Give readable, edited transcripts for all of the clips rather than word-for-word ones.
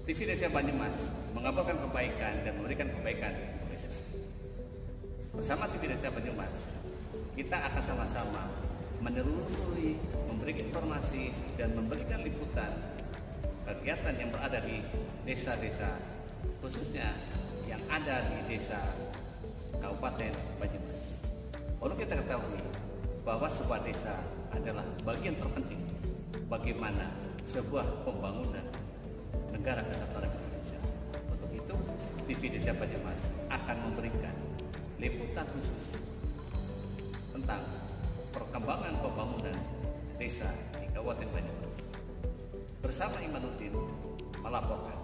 TV Desa Banyumas mengabarkan kebaikan dan memberikan kebaikan untuk desa. Bersama TV Desa Banyumas, kita akan sama-sama menelusuri, memberikan informasi dan memberikan liputan kegiatan yang berada di desa-desa, khususnya yang ada di desa Kabupaten Banyumas. Perlu kita ketahui bahwa sebuah desa adalah bagian terpenting bagaimana sebuah pembangunan negara kesatuan Indonesia. Untuk itu, TV Desa Banyumas akan memberikan liputan khusus tentang perkembangan pembangunan desa di Kabupaten Banyumas. Bersama Imanuddin melaporkan.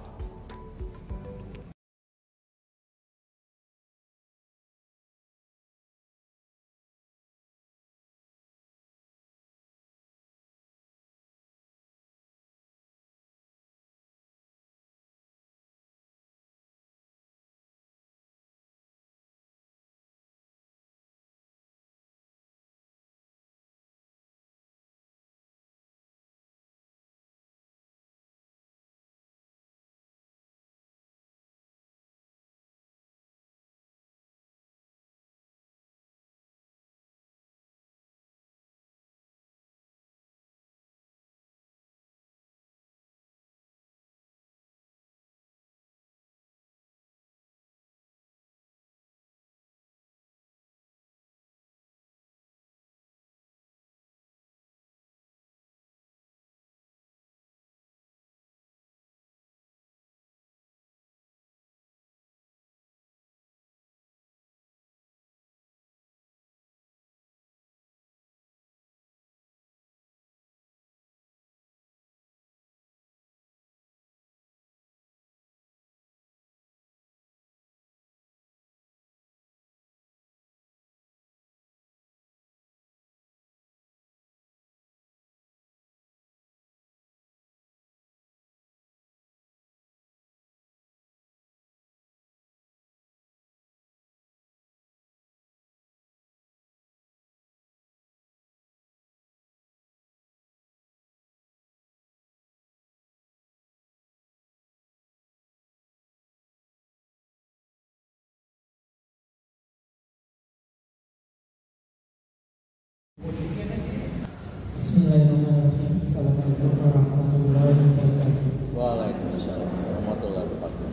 Bismillahirrahmanirrahim. Assalamualaikum warahmatullahi wabarakatuh. Waalaikumsalam warahmatullahi wabarakatuh.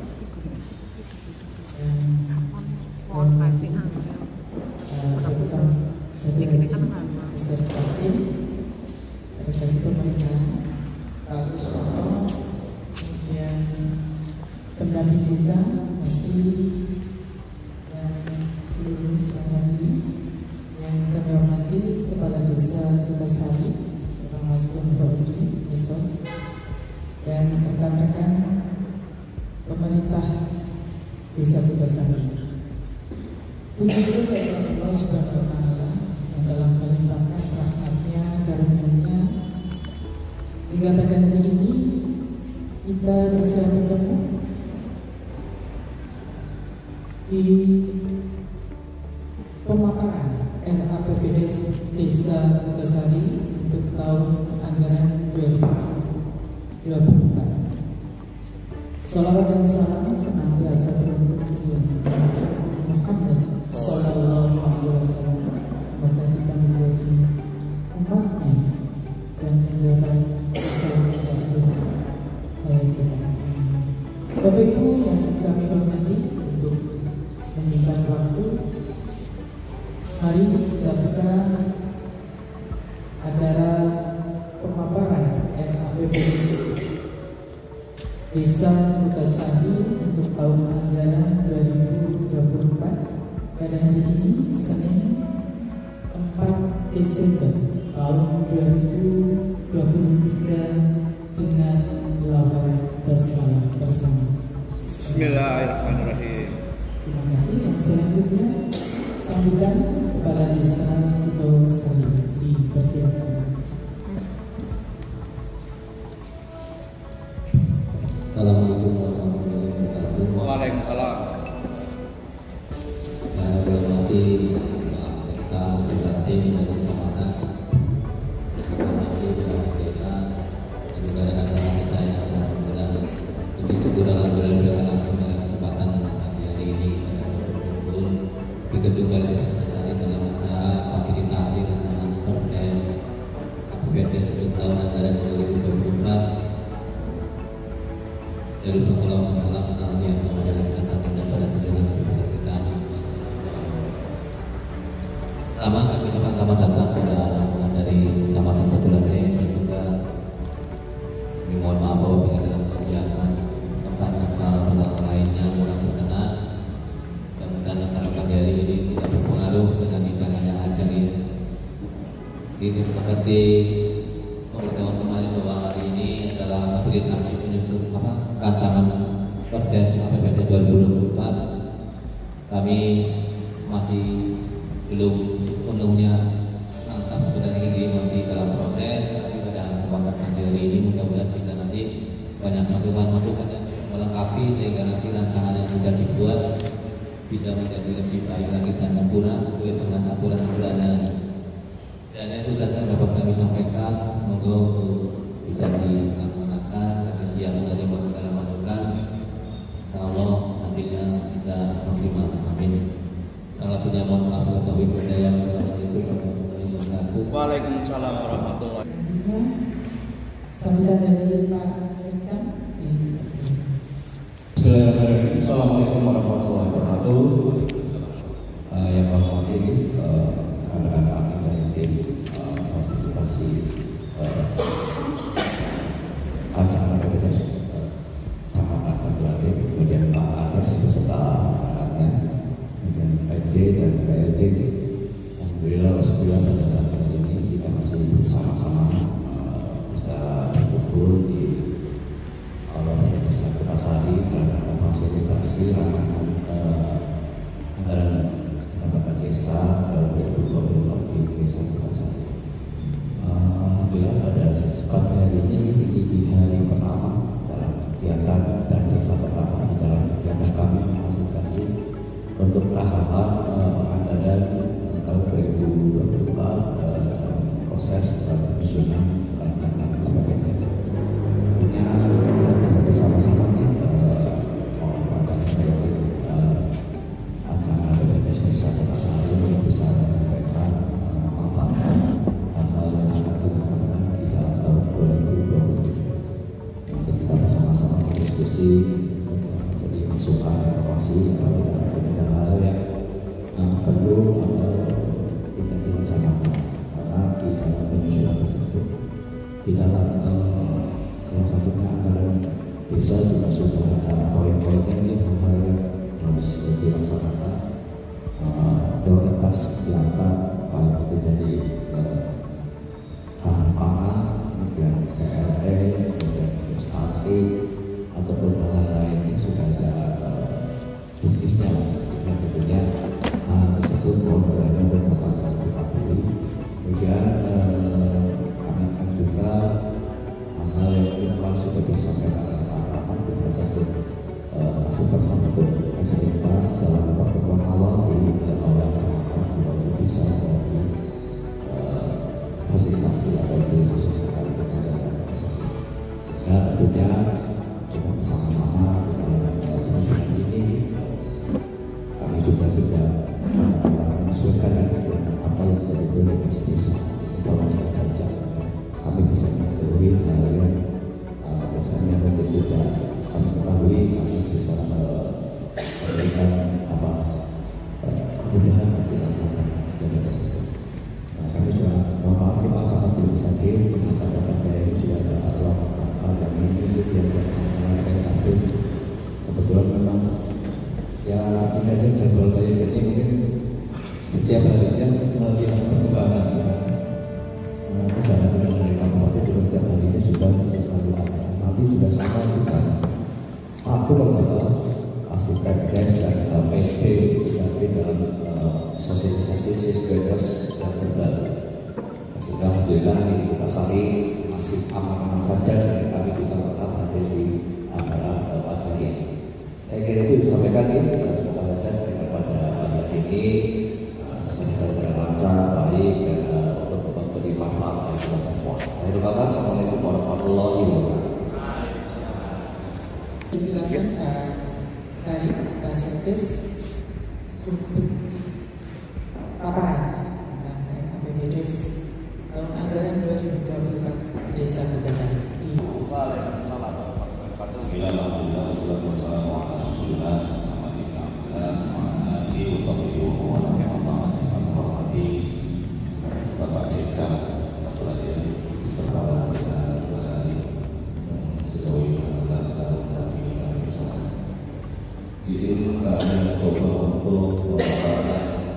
Serta tim edukasi pemerintahan, Pak Susono, kemudian pendamping desa, menteri, dan seluruh penghuni yang kami hormati, Kepala Desa Tukasari, Bapak Mas Pembudi, Desos, dan rekan-rekan pemerintah Desa Tukasari. Puji kepada Allah Subhanahu wa Ta'ala yang telah melimpahkan rahmatnya, karunia-Nya hingga pada hari ini kita bisa bertemu di pemaparan RAPBD Desa Tukasari untuk tahun anggaran 2024. Salawat dan salam senantiasa teruntuk Muhammad Sallallahu Alaihi Wasallam, semoga kita menjadi umatnya dan mendapat keselamatan baik. Bapak Ibu yang kami hormati, untuk menyingkat waktu, mari kita buka acara pemaparan RAPBD Desa Tukasari untuk tahun anggaran 2024 pada hari ini, Senin 4 Desember tahun 2023 dengan 18 malam bersama. Bismillahirrahmanirrahim. Terima kasih. Yang selanjutnya sambutan Kepala Desa Tukasari dipersilakan. Assalamualaikum warahmatullahi wabarakatuh. Waalaikumsalam. Yang saya hormati Pak Sekda beserta tim dari Kecamatan, hormati Bapak Desa, dan juga rekan-rekan kita yang alhamdulillah begitu Dari pertolongan salam yang kepada kita sampaikan pada tujuan kepada kita. Pertama kami ucapkan selamat datang pada dari Kecamatan Batulannya dan juga kami mohon maaf apabila dalam kegiatan tempat masalah lainnya kurang berkenan. Dan acara pagi hari ini tidak berpengaruh dengan hidangan yang ada ini. Ini seperti pemberitahuan kemarin bahwa hari ini adalah fasilitasi menyusun rancangan Perdes APBD 2024. Kami masih belum penuhnya mantap, sebenarnya ini masih dalam proses. Tapi pada kesempatan pagi hari ini mudah-mudahan bisa nanti banyak masukan-masukan yang melengkapi sehingga nanti rancangan yang sudah dibuat bisa menjadi lebih baik lagi dan sempurna sesuai dengan aturan-aturannya. Dan itu saja dapat kami sampaikan. Monggo bisa dilaksanakan. Kami siap menerima masukan-masukan. Insyaallah hasilnya bisa maksimal. Amin. Kalau punya mohon maaf wabillahi hidayah. Assalamualaikum warahmatullahi wabarakatuh. Waalaikumsalam warahmatullahi wabarakatuh. Sambutan dari Pak Sekam. Bismillahirrahmanirrahim. Assalamualaikum warahmatullahi wabarakatuh. Yang kami hormati rekan-rekan kami dari tim fasilitasi rancangan APBD Kecamatan Batulannya, kemudian Pak Ades beserta rekannya, kemudian PD dan PLD. Alhamdulillah sebulan pada saat ini kita masih bersama-sama bisa berkumpul di Desa Kertasari dalam fasilitasi rancangan anggaran pendapatan desa tahun 2024 di Desa Kertasari. Alhamdulillah pada pagi hari ini di hari pertama dalam kegiatan dan desa pertama di dalam kegiatan kami fasilitasi untuk tahapan anggaran tahun 2024 proses penyusunan rancangan APBD. Tentunya bisa bersama-sama rancangan APBD Desa Kertasari yang bisa menyampaikan manfaat hal yang akan dilaksanakan di dalam tahun 2020. Nanti kita bersama-sama berdiskusi, memberi masukan, informasi dalam beberapa hal yang perlu kita dilaksanakan karena di dalam penyusunan tersebut di dalam salah satunya anggaran desa juga sudah ada poin-poinnya yang harus dilaksanakan. Prioritas kelihatan baik itu dari bahan pangan, kemudian PLE, kemudian stunting ataupun hal lain yang sudah ada jenisnya. Yang tentunya tersebut programnya bermanfaat untuk kita. Kemudian kami akan juga hal yang sudah disampaikan oleh Pak Rahman untuk kasih bermanfaat untuk kesehatan dalam pertemuan awal di awal Jakarta untuk bisa menjadi fasilitasi atau dimasukkan ke dalam tersebut. Ya tentunya kita bersama-sama dalam penyusunan ini kami juga tidak menyesuaikan dengan apa yang terjadi di desa. Informasi saja kami bisa mengetahui hal yang biasanya mungkin tidak kami ketahui, kami bisa memberikan kemudahan bagi masyarakat yang tersebut. Kami juga mohon maaf kita sangat belum bisa kita dapat ini juga ada hal yang ini yang bersama dengan kami. Kebetulan memang ya tidak jadwal dari ini mungkin setiap harinya melihat perkembangan perjalanan dari kabupaten juga setiap harinya juga selalu ada. Nanti juga sama kita satu kalau masalah asisten Perdes dan PD bisa dalam sosialisasi sisgeders dan terbaru. Sehingga alhamdulillah ini kita sari masih aman-aman saja dan kami bisa tetap hadir di acara pagi hari ini. Saya kira itu disampaikan ini semoga saja pada pagi ini secara lancar, baik dan untuk memberi manfaat bagi kita semua. Terima kasih. Assalamualaikum warahmatullahi wabarakatuh. Silakan Pak Farid, Pak Sekdes untuk paparan tentang APBD tahun anggaran 2024 Desa Kertasari. Waalaikumsalam warahmatullahi wabarakatuh. Bismillahirrahmanirrahim.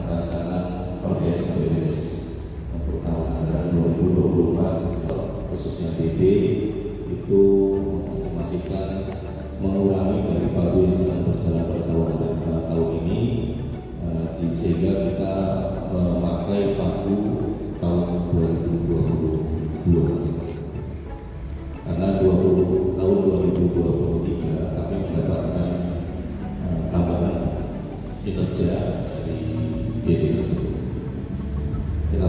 rancangan Perdes BPS untuk tahun anggaran 2024 khususnya DD itu mengestimasikan mengurangi dari pagu yang sedang berjalan pada tahun ini, sehingga kita memakai pagu tahun 2022. Karena tahun 2023 kami mendapatkan tambahan kinerja dari DD tersebut. Kita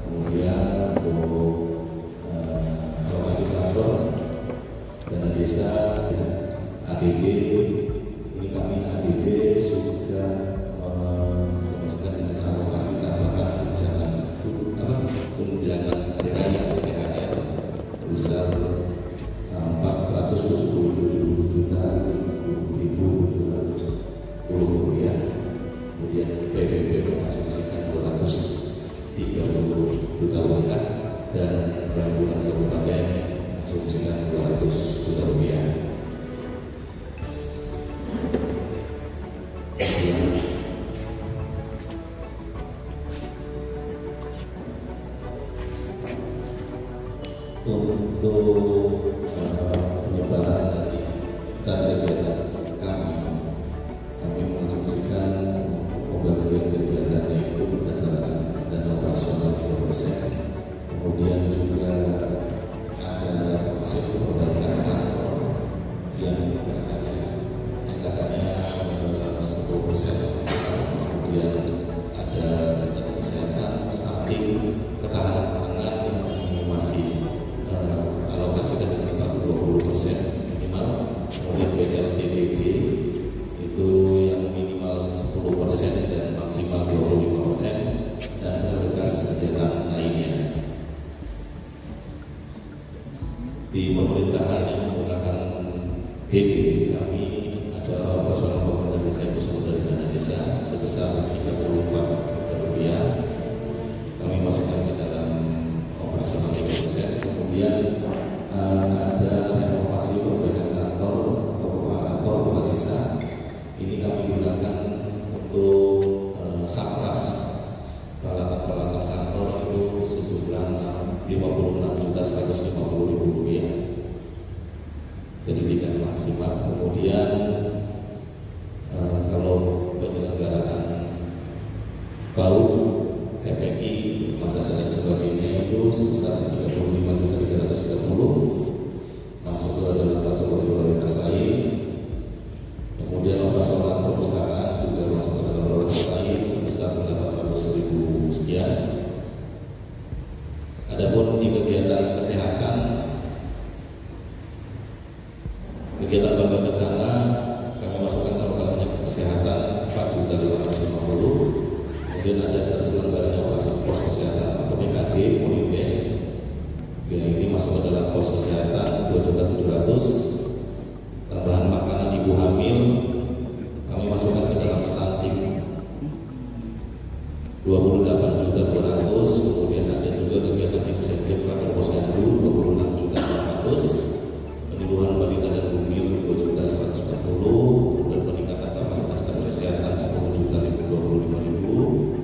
kemudian untuk alokasi transfer dana desa ADB, ini kami ADB sudah selesaikan dengan alokasi tambahan tunjangan hari raya THR sebesar 477.710.710 rupiah. Kemudian PBB mengasumsikan 230 juta rupiah dan Perhimpunan Kabupaten mengasumsikan 200 juta rupiah. Untuk penyebaran dari kegiatan kami mengasumsikan pembagian kegiatannya itu berdasarkan dana operasional 3%. Kemudian juga ada masuk perbaikan kantor yang katanya 10%. Kemudian ada kesehatan, stunting, ketahanan pangan yang masih alokasikan sekitar 20% minimal. Kemudian BLTBB itu yang minimal 10% dan maksimal 25%, dan prioritas kegiatan lainnya. Di pemerintahan yang menggunakan BD kami ada operasional pemerintah desa itu sumber dari dana desa sebesar 34 juta rupiah. Kami masukkan ke dalam operasional 3%. Kemudian ada renovasi perbaikan kantor atau kantor kepala desa. Ini kami gunakan untuk sapras peralatan kantor itu sejumlah 56.150.000 rupiah. Pendidikan maksimal. Kemudian kalau penyelenggaraan PAUD, PPI, madrasah dan sebagainya itu sebesar 35.330 masuk ke dalam kategori prioritas lain. Kemudian operasional perpustakaan juga masuk ke dalam prioritas lain sebesar 800.000 sekian. Adapun di kegiatan kesehatan, kegiatan bangga bencana kami masukkan alokasinya ke kesehatan 4.550.000. Kemudian ada terselenggaranya operasi pos kesehatan atau PKD Polimbes. Ini masuk ke dalam pos kesehatan 2.700.000. Tambahan makanan ibu hamil kami masukkan ke dalam stunting 28.200.000. Kemudian ada juga kegiatan insentif kantor posyandu 26.400.000. Penyuluhan balita dan bumil 2.140.000. Dan peningkatan kapasitas tenaga kesehatan 10.025.000.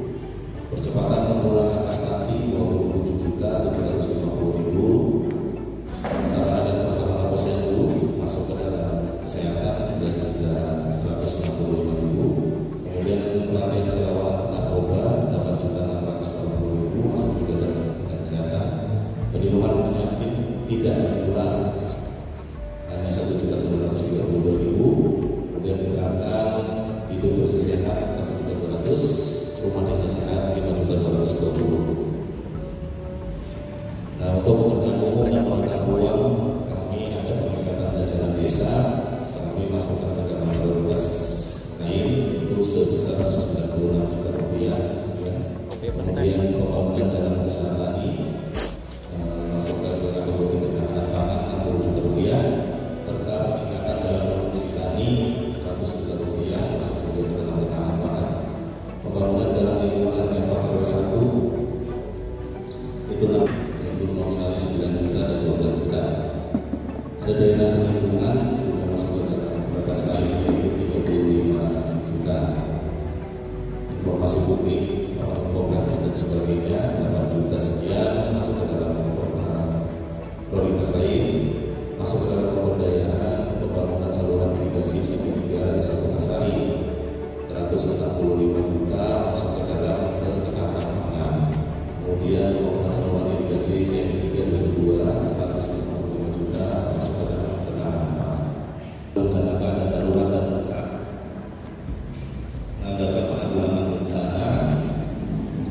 Percepatan pemulangan stunting 27.750.000. Sarana dan prasarana posyandu masuk ke dalam kesehatan 9.165.000. Kemudian pelatihan relawan narkoba 8.680.000 masuk juga dalam kesehatan. Penyuluhan penyakit tidak menular hanya 1.932.000. Kemudian gerakan hidup bersih sehat 1.200.000. Rumah desa sehat 5.220.000. Nah, untuk pekerjaan umum yang menggunakan uang, kami ada peningkatan jalan desa. Kami masukkan ke dalam prioritas lain itu sebesar 96 juta rupiah. Kemudian pembangunan jalan usaha tani masukkan ke kategori ketahanan pangan 60 juta rupiah, serta peningkatan jalan produksi tani 100 juta rupiah masuk ke dalam ketahanan pangan. Pembangunan jalan lingkungan Lembang RW1 itu nominalnya 9 juta dan 12 juta. Ada drainase lingkungan juga masuk ke dalam batas lain yaitu 35 juta masuk ke dalam ketahanan pangan. Kemudian Komunitas Pengembangan Irigasi CM3 Dusun 2 155 juta masuk ke dalam ketahanan pangan. Rencanakan dan darurat dan bencana. Menganggarkan penanggulangan bencana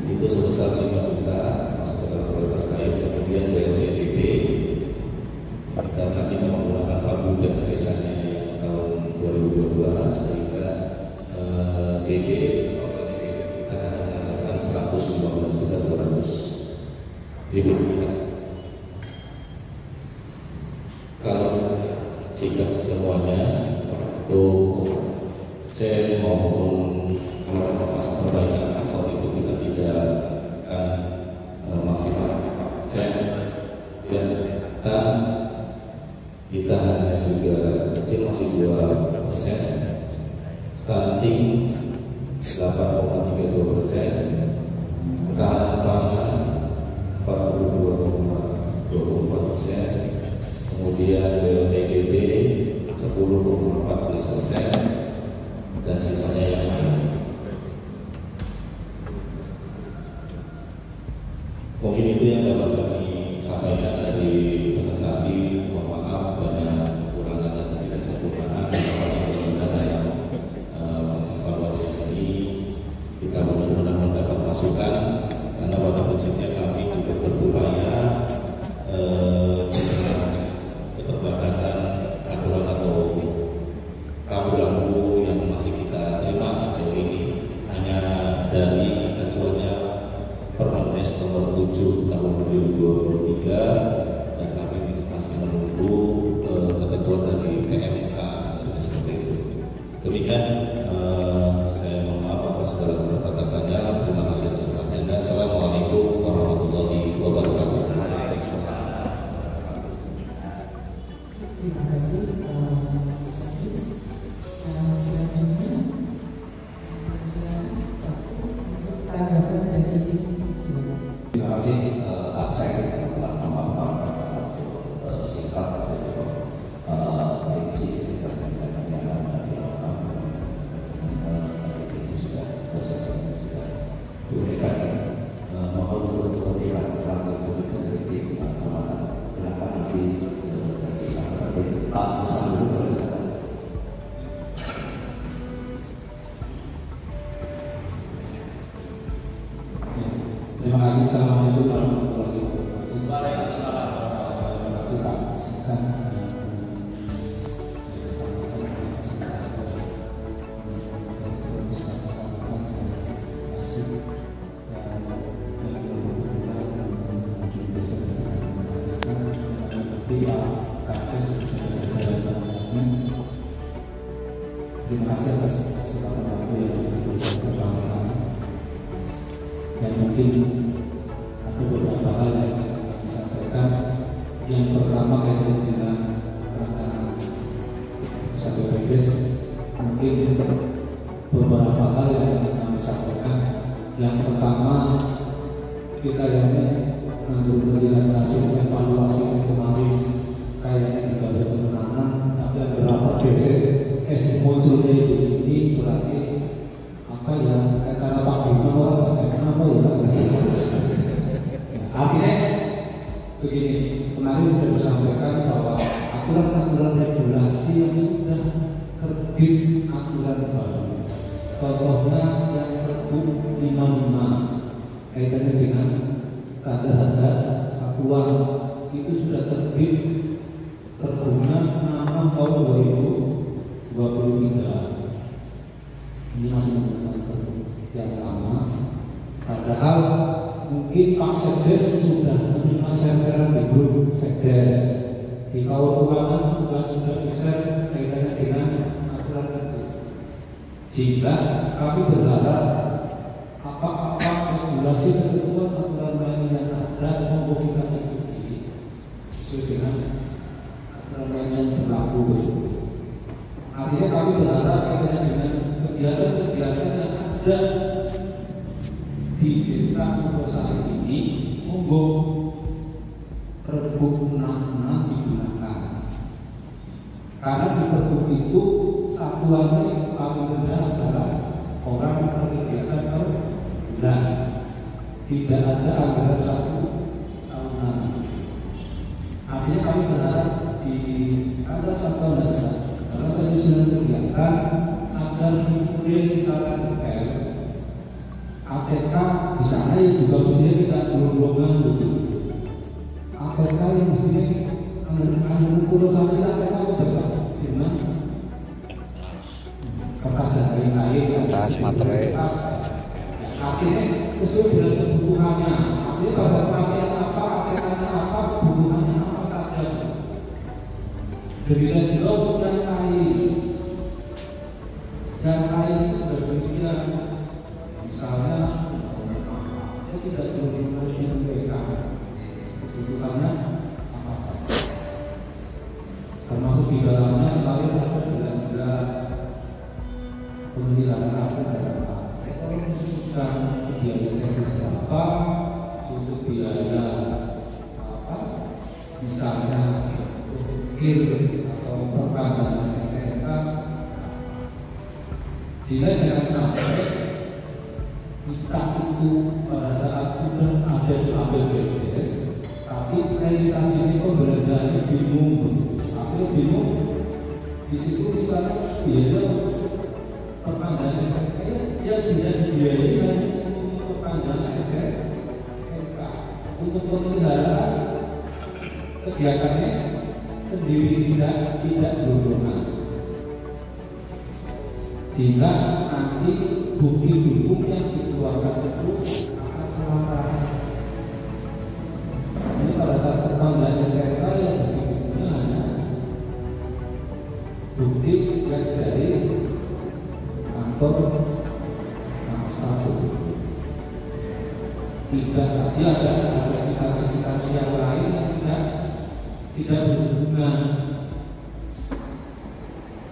itu sebesar 5 juta masuk ke dalam prioritas lain. Kemudian BLTDB karena kita menggunakan Pabu dan desanya yang tahun 2022 sehingga DD kita menganggarkan 115.200.000 rupiah. Kalau jika semuanya untuk C maupun masa perbaikan atau itu kita tidak akan maksimal C dan kita hanya juga kecil masih 2%, stunting 8,32%, ketahanan pangan 42,24%, kemudian BLTDB 10,14%, dan sisanya yang lain. Mungkin itu yang dapat kami sampaikan dari presentasi. Mohon maaf banyak kekurangan dan ketidaksempurnaan. Mudah-mudahan yang evaluasi ini kita benar-benar mendapat masukan, karena pada prinsipnya kami juga berupaya keterbatasan aturan atau rambu-rambu yang masih kita terima sejauh ini hanya dari acuannya Permenkes nomor 7 tahun 2023, dan kami masih menunggu ketentuan dari PMK seperti itu. Demikian saya mohon maaf atas segala keterbatasannya. Terima kasih atas perhatiannya. Assalamualaikum warahmatullahi wabarakatuh. Terima kasih Pak Satis. Selanjutnya tanggapan dari tim. Terima kasih Pak Said telah memaparkan singkat rinci dan ini sudah diberikan. Mohon berkenan rangka juga dari tim kecamatan. Silakan nanti dari Pak Musa dulu bersilakan. Terima kasih. Assalamualaikum warahmatullahi wabarakatuh. Waalaikumsalam warahmatullahi wabarakatuh. Pak singkat terima kasih atas kesempatan waktu yang diberikan kepada kami. Dan mungkin ada beberapa hal yang akan disampaikan. Yang pertama kaitan dengan rencana satu BPS, mungkin beberapa hal yang akan kami sampaikan. Yang pertama, kita yang untuk melihat hasil evaluasi yang kemarin kayaknya tidak ada kemenangan, tapi berapa geser munculnya ini berarti apa ya, acara Pak Bima orang kenapa ya? Artinya begini, kemarin sudah disampaikan bahwa aturan-aturan regulasi yang sudah terbit aturan baru, contohnya yang Pergub 55 kaitannya dengan tanda-tanda satuan itu sudah terbit berguna 6 tahun 2023. Ini masih menggunakan yang lama, padahal mungkin Pak Sekdes sudah menerima share-sharean di grup Sekdes, di kawan keuangan sudah di-share kaitannya dengan aturan itu, sehingga kami berharap apa-apa regulasi ketentuan aturan lain yang ada mau kita ikuti sesuai dengan aturan lain yang berlaku. Artinya kami berharap kaitannya dengan kegiatan-kegiatan yang ada di desa Mokosari ini, monggo Pergub 66 digunakan. Karena di Pergub itu satuannya yang paling rendah adalah orang berkegiatan per bulan, tidak ada anggaran 1 tahunan. Artinya kami berharap di ada satu dasar dalam penyusunan kegiatan agar kemudian secara detail ATK di sana yang juga mestinya tidak berhubungan gitu. ATK yang mestinya mengukur sanksi ATK berapa? Gimana? Kertas dan lain-lain. Kertas materai. Artinya sesuai dengan kebutuhannya. Artinya bahasa pelatihan apa, ATK-nya apa, kebutuhannya apa saja. Berbeda jauh dan lain. Dan lain itu sudah demikian. Misalnya, dia tidak perlu mereka kebutuhannya apa saja. Termasuk di dalamnya kemarin ada belanja pemilihan apa dan disebutkan biaya servis berapa untuk biaya apa, misalnya atau perpanjangan STNK. Sehingga jangan sampai kita itu pada saat sudah ada di APBDes, tapi realisasi ini pembelanjaannya bingung. Tapi bingung di situ misalnya biaya perpanjangan STNK yang bisa dibiayai hanya untuk perpanjangan STNK, untuk pemeliharaan kegiatannya sendiri tidak berhubungan, sehingga nanti bukti hukum yang dikeluarkan itu akan salah. Ini pada saat perpanjangan STNK yang bukti hukumnya hanya bukti dari kantor satu. Tidak tadi ada aplikasi yang lain yang tidak berhubungan.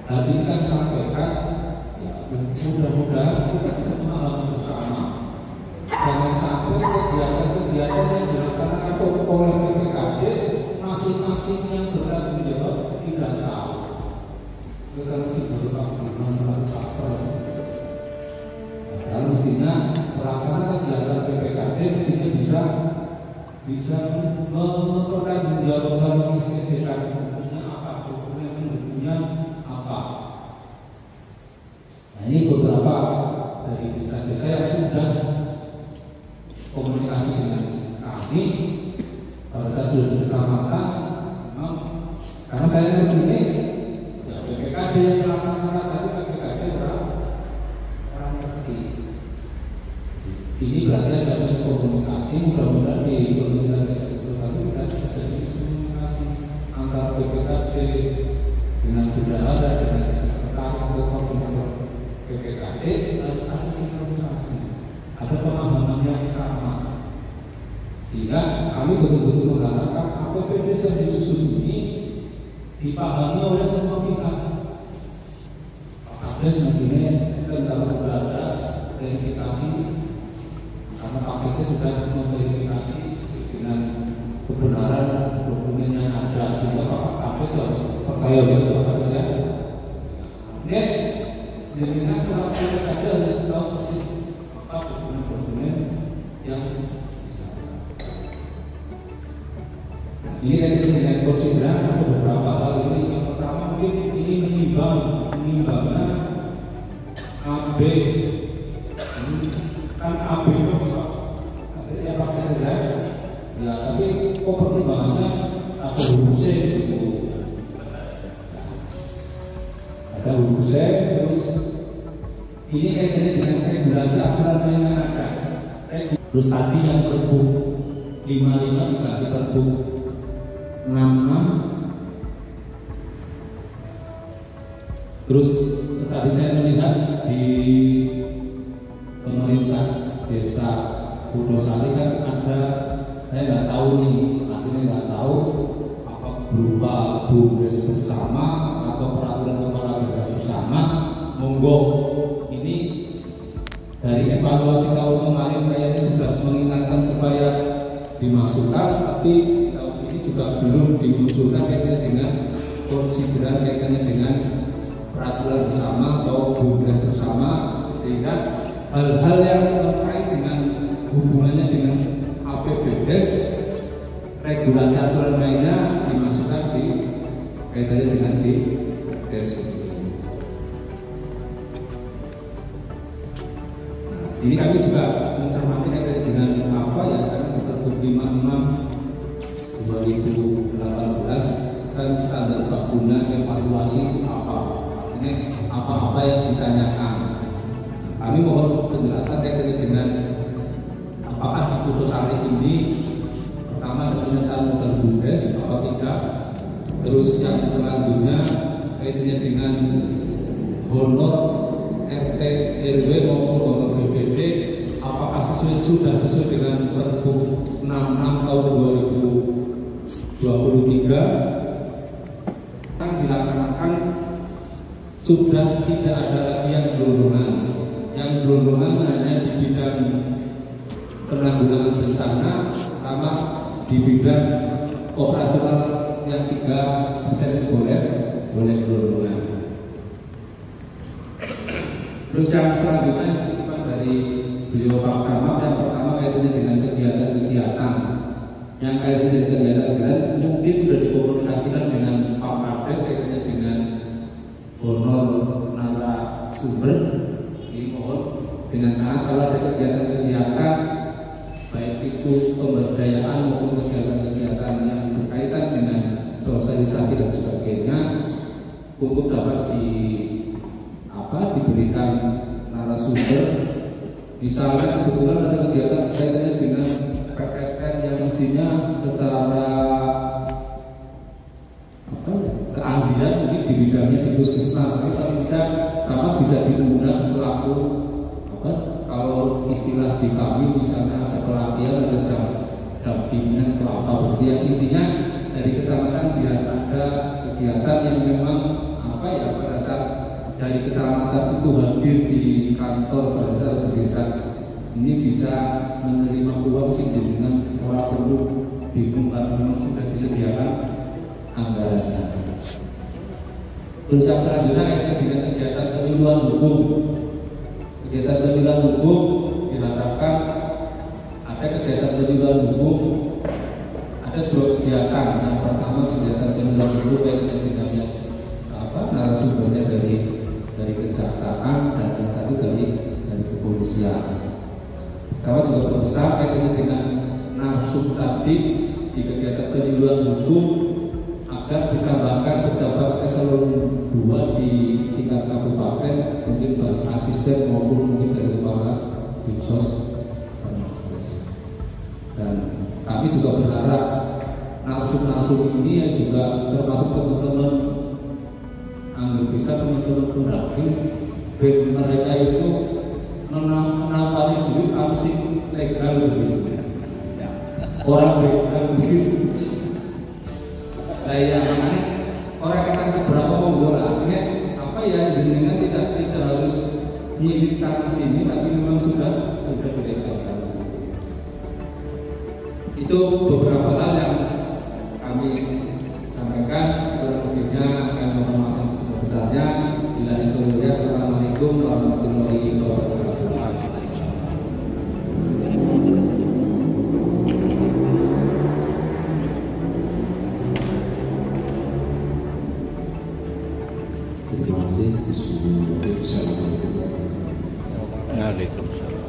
Tadi kan sampaikan, ya, mudah-mudahan kita semua akan bersama. Jangan sampai kegiatan-kegiatan yang dilaksanakan oleh PPKD masing-masing yang bertanggung jawab tidak tahu. Itu kan sih berupa masalah faktor. Lalu mestinya pelaksanaan kegiatan PPKD mestinya bisa mempertanggungjawabkan spesifikasi hukumnya apa, hukumnya apa. Nah, ini beberapa dari desa-desa yang sudah komunikasi dengan kami pada saat sudah bersamakan. Karena saya ini ya PPKD yang melaksanakan tadi PPKD orang ngerti. Ini berarti ada miskomunikasi. Mudah-mudahan di pemerintahan desa itu tidak ada miskomunikasi antara PPKD dengan bendahara dengan sekretaris atau koordinator PPKD. Harus ada sinkronisasi, ada pemahaman yang sama, sehingga kami betul-betul mengharapkan APBD yang disusun ini dipahami oleh semua pihak. Ada sebetulnya kalau sudah ada verifikasi, karena KPK sudah memverifikasi dengan kebenaran dokumen yang ada, sehingga KPK harus percaya betul harusnya. Ini dengan cara PPKD harus tahu persis apa dokumen-dokumen yang ini kan dengan konsideran ada beberapa hal ini. Yang pertama mungkin ini menimbangnya AB kan AB itu ya pasti saja ya, tapi kok pertimbangannya ada huruf C gitu, ada huruf C. Terus ini kaitannya dengan regulasi aturan yang ada. Terus tadi yang Perpu 55 dibagi Perpu 66. Terus tadi saya melihat di pemerintah desa Purwosari kan ada, saya nggak tahu nih, akhirnya nggak tahu apa berupa bumdes bersama atau peraturan kepala daerah bersama. Monggo ini dari evaluasi tahun kemarin kayaknya sudah mengingatkan supaya dimasukkan, tapi tahun ini juga belum dimunculkan kaitannya dengan konsideran kaitannya dengan peraturan bersama atau bumdes bersama. sehingga hal-hal yang terkait dengan hubungannya dengan APBDes, regulasi aturan lainnya dimasukkan di kaitannya dengan di des. Ini kami juga mencermati kaitannya dengan apa ya, karena Pergub 56 2018 kan standar guna evaluasi apa, ini apa-apa yang ditanyakan. Kami mohon penjelasan kaitannya dengan apakah di Pulau Sari ini pertama ada pernyataan modal BUMDes apa tidak, terus yang selanjutnya kaitannya dengan honor RT RW maupun honor BPD apakah sudah sesuai dengan Pergub 66 tahun 2023 yang dilaksanakan, sudah tidak ada lagi yang gelondongan. Yang gelondongan hanya di bidang penanggulangan bencana sama di bidang operasional yang 3% boleh gelondongan. Terus yang selanjutnya dari beliau Pak Camat, yang pertama kaitannya dengan kegiatan-kegiatan yang kaitannya dengan kegiatan-kegiatan mungkin sudah dikomunikasikan dengan Pak Kades kaitannya dengan honor narasumber. Ini mohon dengan kalau ada kegiatan-kegiatan baik itu pemberdayaan maupun kegiatan-kegiatan yang berkaitan dengan sosialisasi dan sebagainya untuk dapat diberikan narasumber. Misalnya kebetulan ada kegiatan kaitannya dengan PSN yang mestinya secara keahlian mungkin di bidangnya di puskesmas, tapi kita sama bisa diundang selaku kalau istilah di kami misalnya ada pelatihan, ada jam bimbingan atau apa, berarti yang intinya dari kecamatan biar ada kegiatan yang memang pada saat dari kecamatan itu hadir di kantor pada saat desa ini bisa menerima uang sih dengan orang perlu bingung karena memang sudah disediakan anggarannya. Terus yang selanjutnya kaitannya dengan kegiatan penyuluhan hukum. Kegiatan penyuluhan hukum diharapkan ada kegiatan penyuluhan hukum, ada 2 kegiatan. Yang pertama kegiatan penyuluhan hukum kaitannya dengan narasumbernya dari kejaksaan dan yang satu dari kepolisian. Sama juga berbesar kaitannya dengan narsum tadi di kegiatan penyuluhan hukum agar ditambahkan pejabat eselon 2 di tingkat kabupaten, mungkin baik asisten maupun mungkin dari kepala Dinsos. Dan kami juga berharap narsum-narsum ini yang juga termasuk teman-teman anggap bisa teman-teman pendaki mereka itu menapani duit apa legal begitu. Orang legal begitu. Yang orang kita seberapa menggoda, apa ya jenengan tidak harus nyilih sana sini, tapi memang sudah dilegalkan. Itu beberapa hal yang kami sampaikan. Lebihnya akan menghormati sebesar-besarnya. Bila itu ya, assalamualaikum warahmatullahi wabarakatuh. Terima kasih. Assalamualaikum. Waalaikumsalam.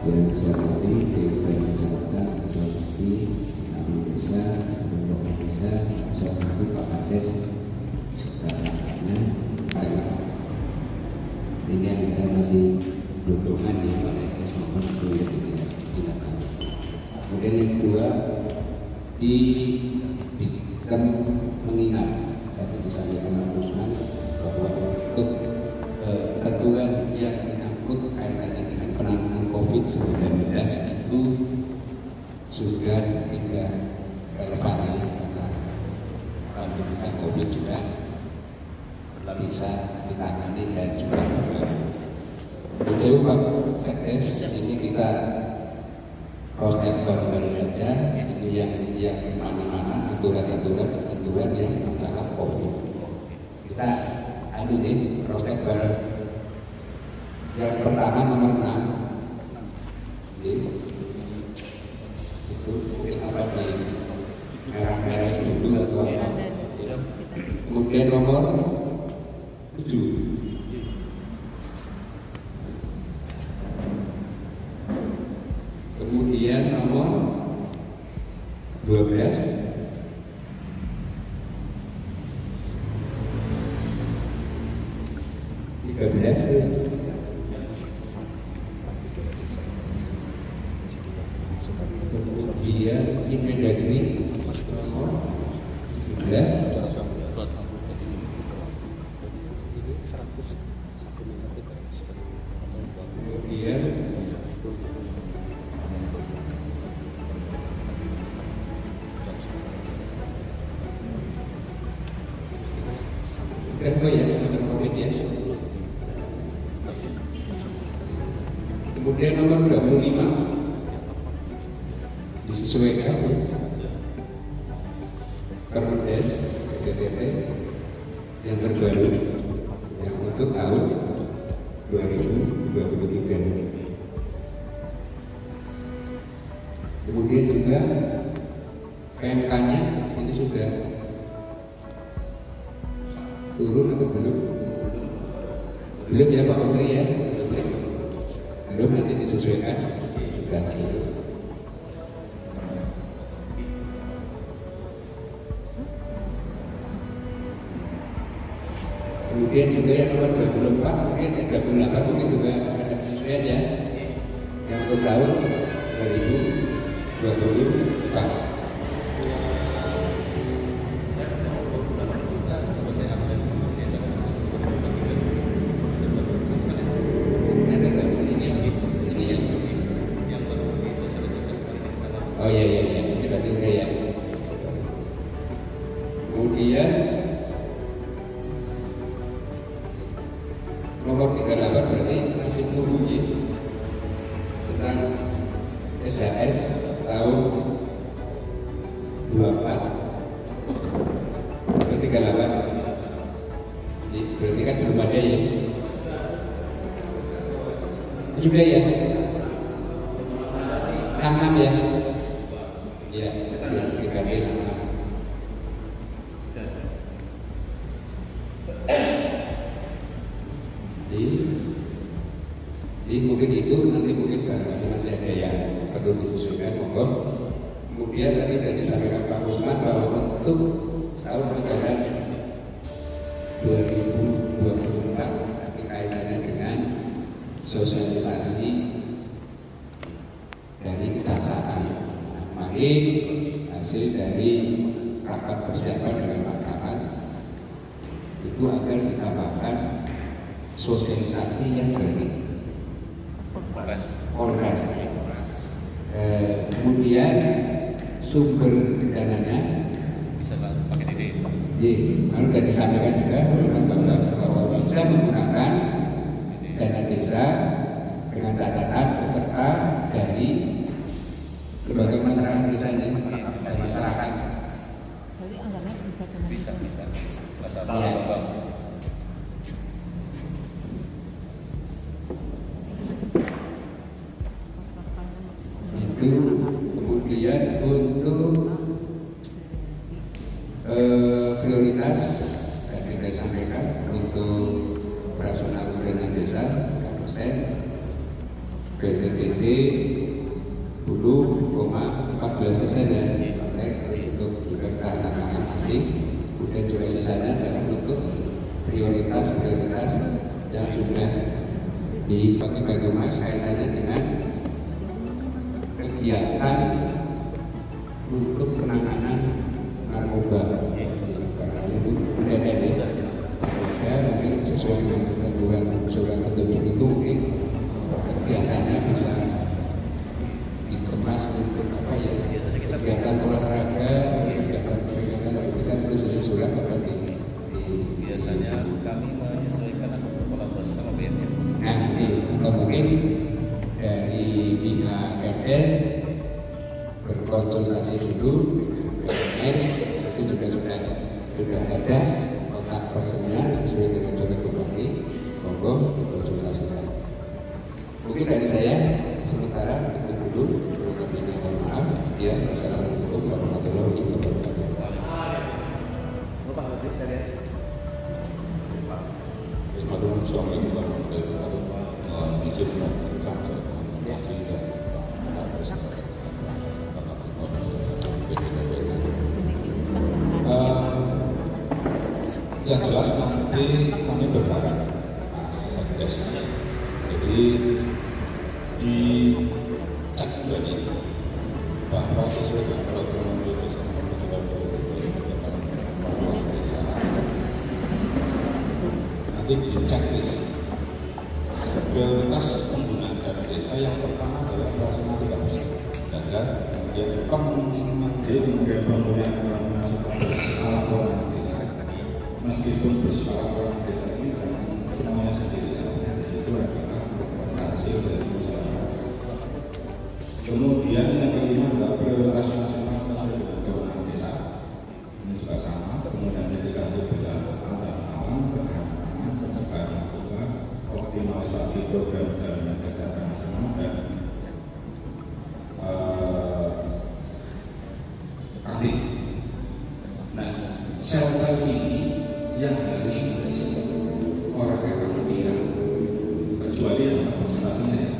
Yang saya hormati Dewan Kecamatan, saya hormati Indonesia, Indonesia, saya hormati Pak Kades, sekarangnya ini yang kita masih dukungan di Pak Kades maupun proyek yang kita tahu. Kemudian yang kedua kita mengingat tadi disampaikan Pak Usman bahwa untuk ketentuan yang menyangkut kaitannya dengan penanganan COVID-19 itu sudah tidak relevan lagi karena pandemi COVID juga bisa ditangani dan juga jauh Pak Sekdes, ini kita proses baru-baru saja, ini yang mana-mana aturan-aturan yang masalah COVID. Kita nih proses baru Yang pertama nomor 6. Itu mungkin apa di merah-merah itu atau apa. Kemudian nomor 7. Kemudian nomor 12. Kemudian Inmendagri nomor 11. Kemudian kemudian nomor 25 disesuaikan Permendes PDTT yang terbaru yang untuk tahun 2023. Kemudian juga PMK-nya ini sudah turun atau belum? Belum ya Pak Menteri ya? Belum, nanti disesuaikan sudah turun. Kemudian juga yang nomor 24, mungkin 28 mungkin juga ada penyesuaian ya. Yang untuk tahun 2024. Oh iya, ini berarti udah ya. Kemudian nomor 38 berarti masih menunggu tentang SHS tahun 24 atau 38. Berarti kan belum ada ya. Sudah ya. 66 ya. Ya, diganti 66. Jadi mungkin itu nanti mungkin barangkali masih ada yang perlu disesuaikan monggo. Kemudian tadi sudah disampaikan Pak Usman bahwa untuk tahun anggaran 2024 kaitannya dengan sosialisasi dari kejaksaan. Mari hasil dari rapat persiapan dengan mahkamah itu agar ditambahkan sosialisasi yang dari Polres. Kemudian sumber dananya bisa pakai DD. Lalu sudah disampaikan juga bahwa bisa menggunakan dana desa dengan catatan peserta dari lembaga masyarakat desanya dari masyarakat. Bisa. Ya. Kemudian untuk prioritas tadi saya sampaikan untuk operasional dana desa 10%, BPPT 10,14% ya, untuk juga ketahanan masing. Kemudian juga sisanya adalah untuk prioritas yang sudah dibagi-bagi mas kaitannya dengan kegiatan untuk penanganan narkoba. Karena itu sudah ada ya, mungkin sesuai dengan ketentuan surat petunjuk itu mungkin kegiatannya bisa dikemas untuk apa ya, kegiatan olahraga, kegiatan bisa sesuai surat atau biasanya kami menyesuaikan kolaborasi sama BNN. Nah, atau mungkin dari BKRS berkonsultasi dulu dengan BNN, itu juga sudah ada kontak personnya sesuai dengan surat kembali, monggo berkonsultasi. Mungkin dari saya sementara itu dulu. Lebih mohon maaf. Ya, assalamualaikum warahmatullahi wabarakatuh. Bapak habis dari Assalamualaikum warahmatullahi wabarakatuh. Mohon izin mengucapkan terima kasih dan yang jelas nanti kami berharap jadi dicek kembali bahwa sesuai dengan peraturan desa nanti dicek prioritas penggunaan dana desa yang pertama adalah operasional tidak usah dan yang mengambil kemudian penggunaan laporan desa meskipun bersifat laporan desa ini semuanya sendiri itu adalah hasil dari usaha. Kemudian yang kelima adalah prioritas nasional sesuai dengan kewenangan desa ini juga sama. Kemudian dedikasi berjalan dan alam kehutanan pencegahan narkoba optimalisasi program jaminan kesehatan nasional dan aktif. Nah, sel-sel ini yang harus diisi orang yang tidak kecuali yang presentasinya ya.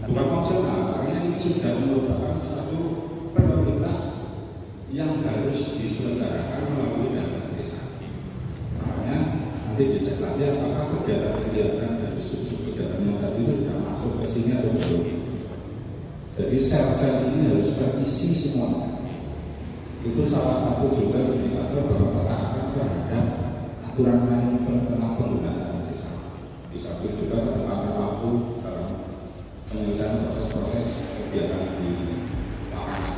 Bukan fungsional, karena ini sudah merupakan satu prioritas yang harus diselenggarakan melalui dana desa. Makanya nanti dicek lagi apakah kegiatan-kegiatan dari sub-sub kegiatan yang tadi sudah masuk ke sini atau belum. Jadi sel-sel ini harus terisi semuanya. Itu salah satu juga indikator bahwa ketaatan terhadap aturan main tentang penggunaan dana desa. Di samping juga ketepatan waktu dalam penyelesaian proses-proses kegiatan di lapangan.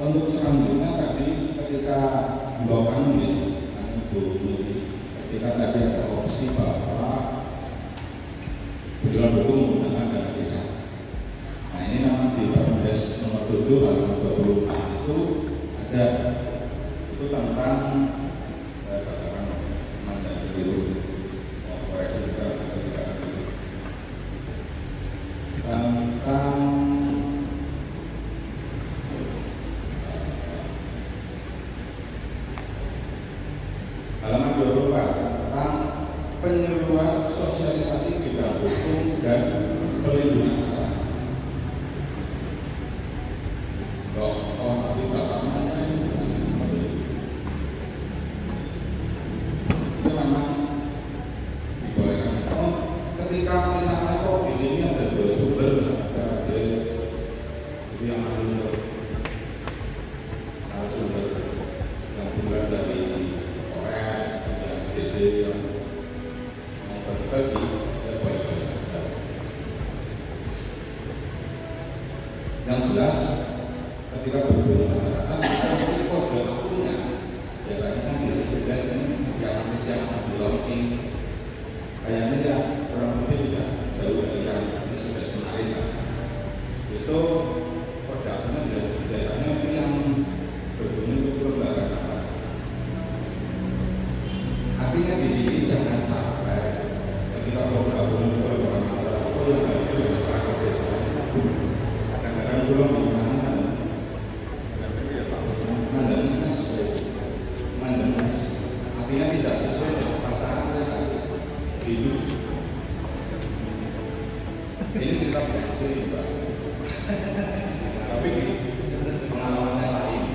Untuk selanjutnya tadi ketika membawakan ini, ketika tadi ada opsi bahwa berjualan buku menggunakan dana desa. Nah ini memang di Permendes nomor 7 halaman 24 itu ada itu tentang saya bacakan mandat biru koreksi juga tentang halaman 24 tentang penyuluhan sosialisasi bidang hukum dan perlindungan anak. Tapi perasaan itu memang dibolehkan. Ketika misalnya kok di sini ada dua sumber, ada itu yang sumber yang sumber dari Polres, dan DD yang berbagi, ya boleh-boleh saja. Yang jelas ketika berhubungan masyarakat kita kode akunnya biasanya kan di sekitar ini yang siapa di launching kayaknya ya kurang lebih tidak jauh dari yang sudah kemarin lah. Itu kode akunnya biasanya itu yang berhubungan untuk lembaga masyarakat. Artinya di sini jangan sampai ketika kode akunnya untuk lembaga masyarakat itu yang ada di masyarakat desa kadang-kadang belum artinya tidak sesuai dengan sasaran yang harus hidup. Ini kita berhasil juga. Tapi pengalamannya lain.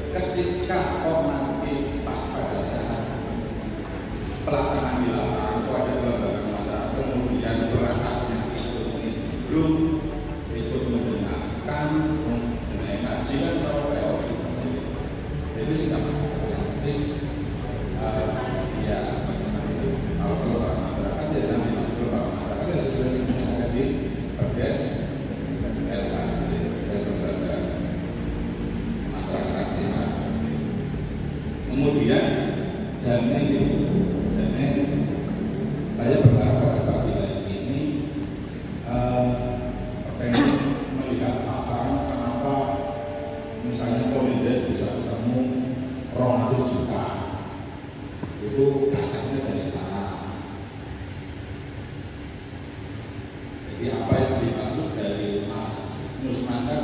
Ketika nanti pas pada saat pelaksanaan di lapangan ada lembaga masyarakat kemudian perasaan belum ikut menggunakan haji kan sama PO itu sudah masalah. Jadi ya kalau masyarakat ya nanti masuk ke masyarakat ya sesuai dengan yang ada di Perdes masyarakat desa. Kemudian jamin saya berharap pada pagi hari ini pengen melihat pasaran kenapa misalnya Permendes bisa ketemu 200 juta itu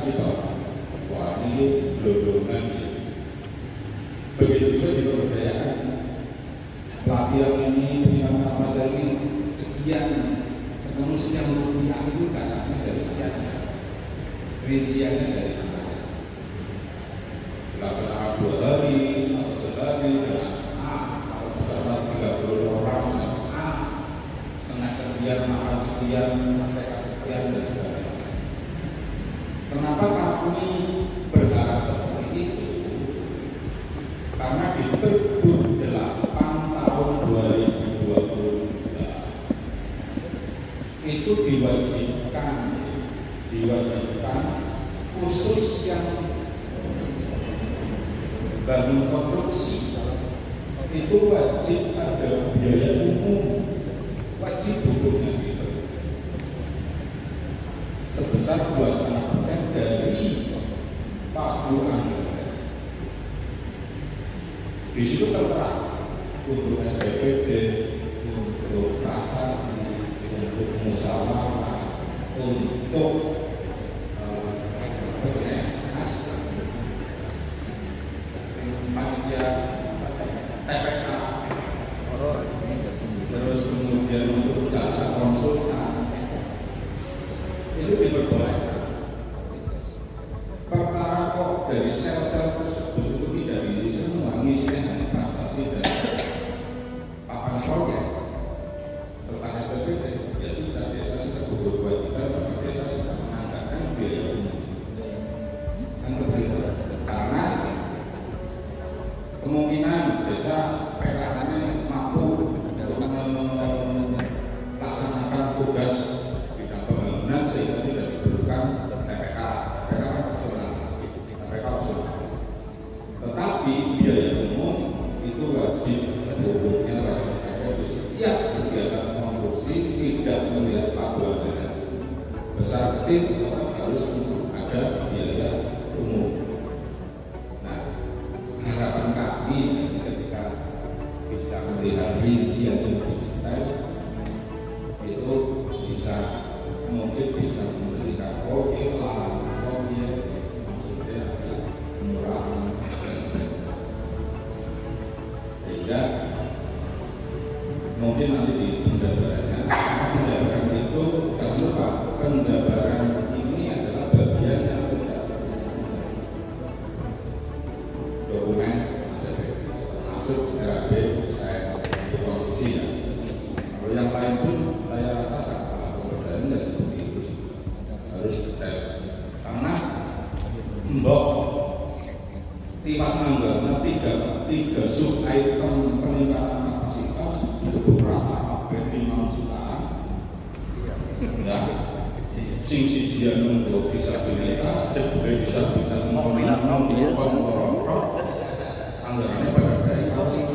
kita. Wah ini gelondongan. Begitu juga di pemberdayaan. Pelatihan ini, peningkatan remaja ini sekian, ketemu sekian rupiah itu dasarnya dari sekian, rinciannya dari mana? Pelaksanaan 2 hari atau sehari dengan A, atau bersama 30 orang dengan A, setengah sekian, makan sekian, mereka sekian dan sebagainya. Kenapa kami berharap seperti itu? Karena di Pergub 8 tahun 2023 itu diwajibkan khusus yang bangun konstruksi itu wajib ada biaya umum, wajib hukumnya gitu, sebesar 2,5% dari pagu anggaran. Di situ tertera untuk SPPD, untuk prasasti, untuk musyawarah, untuk panitia TPK, terus kemudian untuk jasa konsultan itu diperbolehkan. Perkara kok dari sel-sel tersebut itu tidak di semua misinya hanya prasasti dan papan proyek serta SPPD, ya sudah desa sudah berkewajiban bagi desa sudah menganggarkan biaya umum. Kan seperti itu. Karena kemungkinan desa PKK-nya mampu untuk melaksanakan tugas bidang pembangunan sehingga tidak diperlukan TPK. Tetapi biaya umum itu wajib hukumnya wajib ada di setiap kegiatan konstruksi, tidak melihat pagu anggaran besar kecil harus ada biaya umum. Nah, harapan kami ketika bisa melihat rincian yang lebih detail itu bisa mungkin bisa memberikan maksudnya adalah pemurahan dan sebagainya, sehingga mungkin nanti di penjabaran itu jangan lupa penjabaran ini adalah bagian yang tidak dokumen masuk RAB saya konstruksi ya. Kalau yang lain pun saya rasa sama pemberdayaan ya seperti itu harus detail karena mbok timas anggaran tiga sub item peningkatan kapasitas itu beberapa sampai 5 jutaan ya sing sisian untuk disabilitas jebule disabilitas anggarannya pada baik kalau sing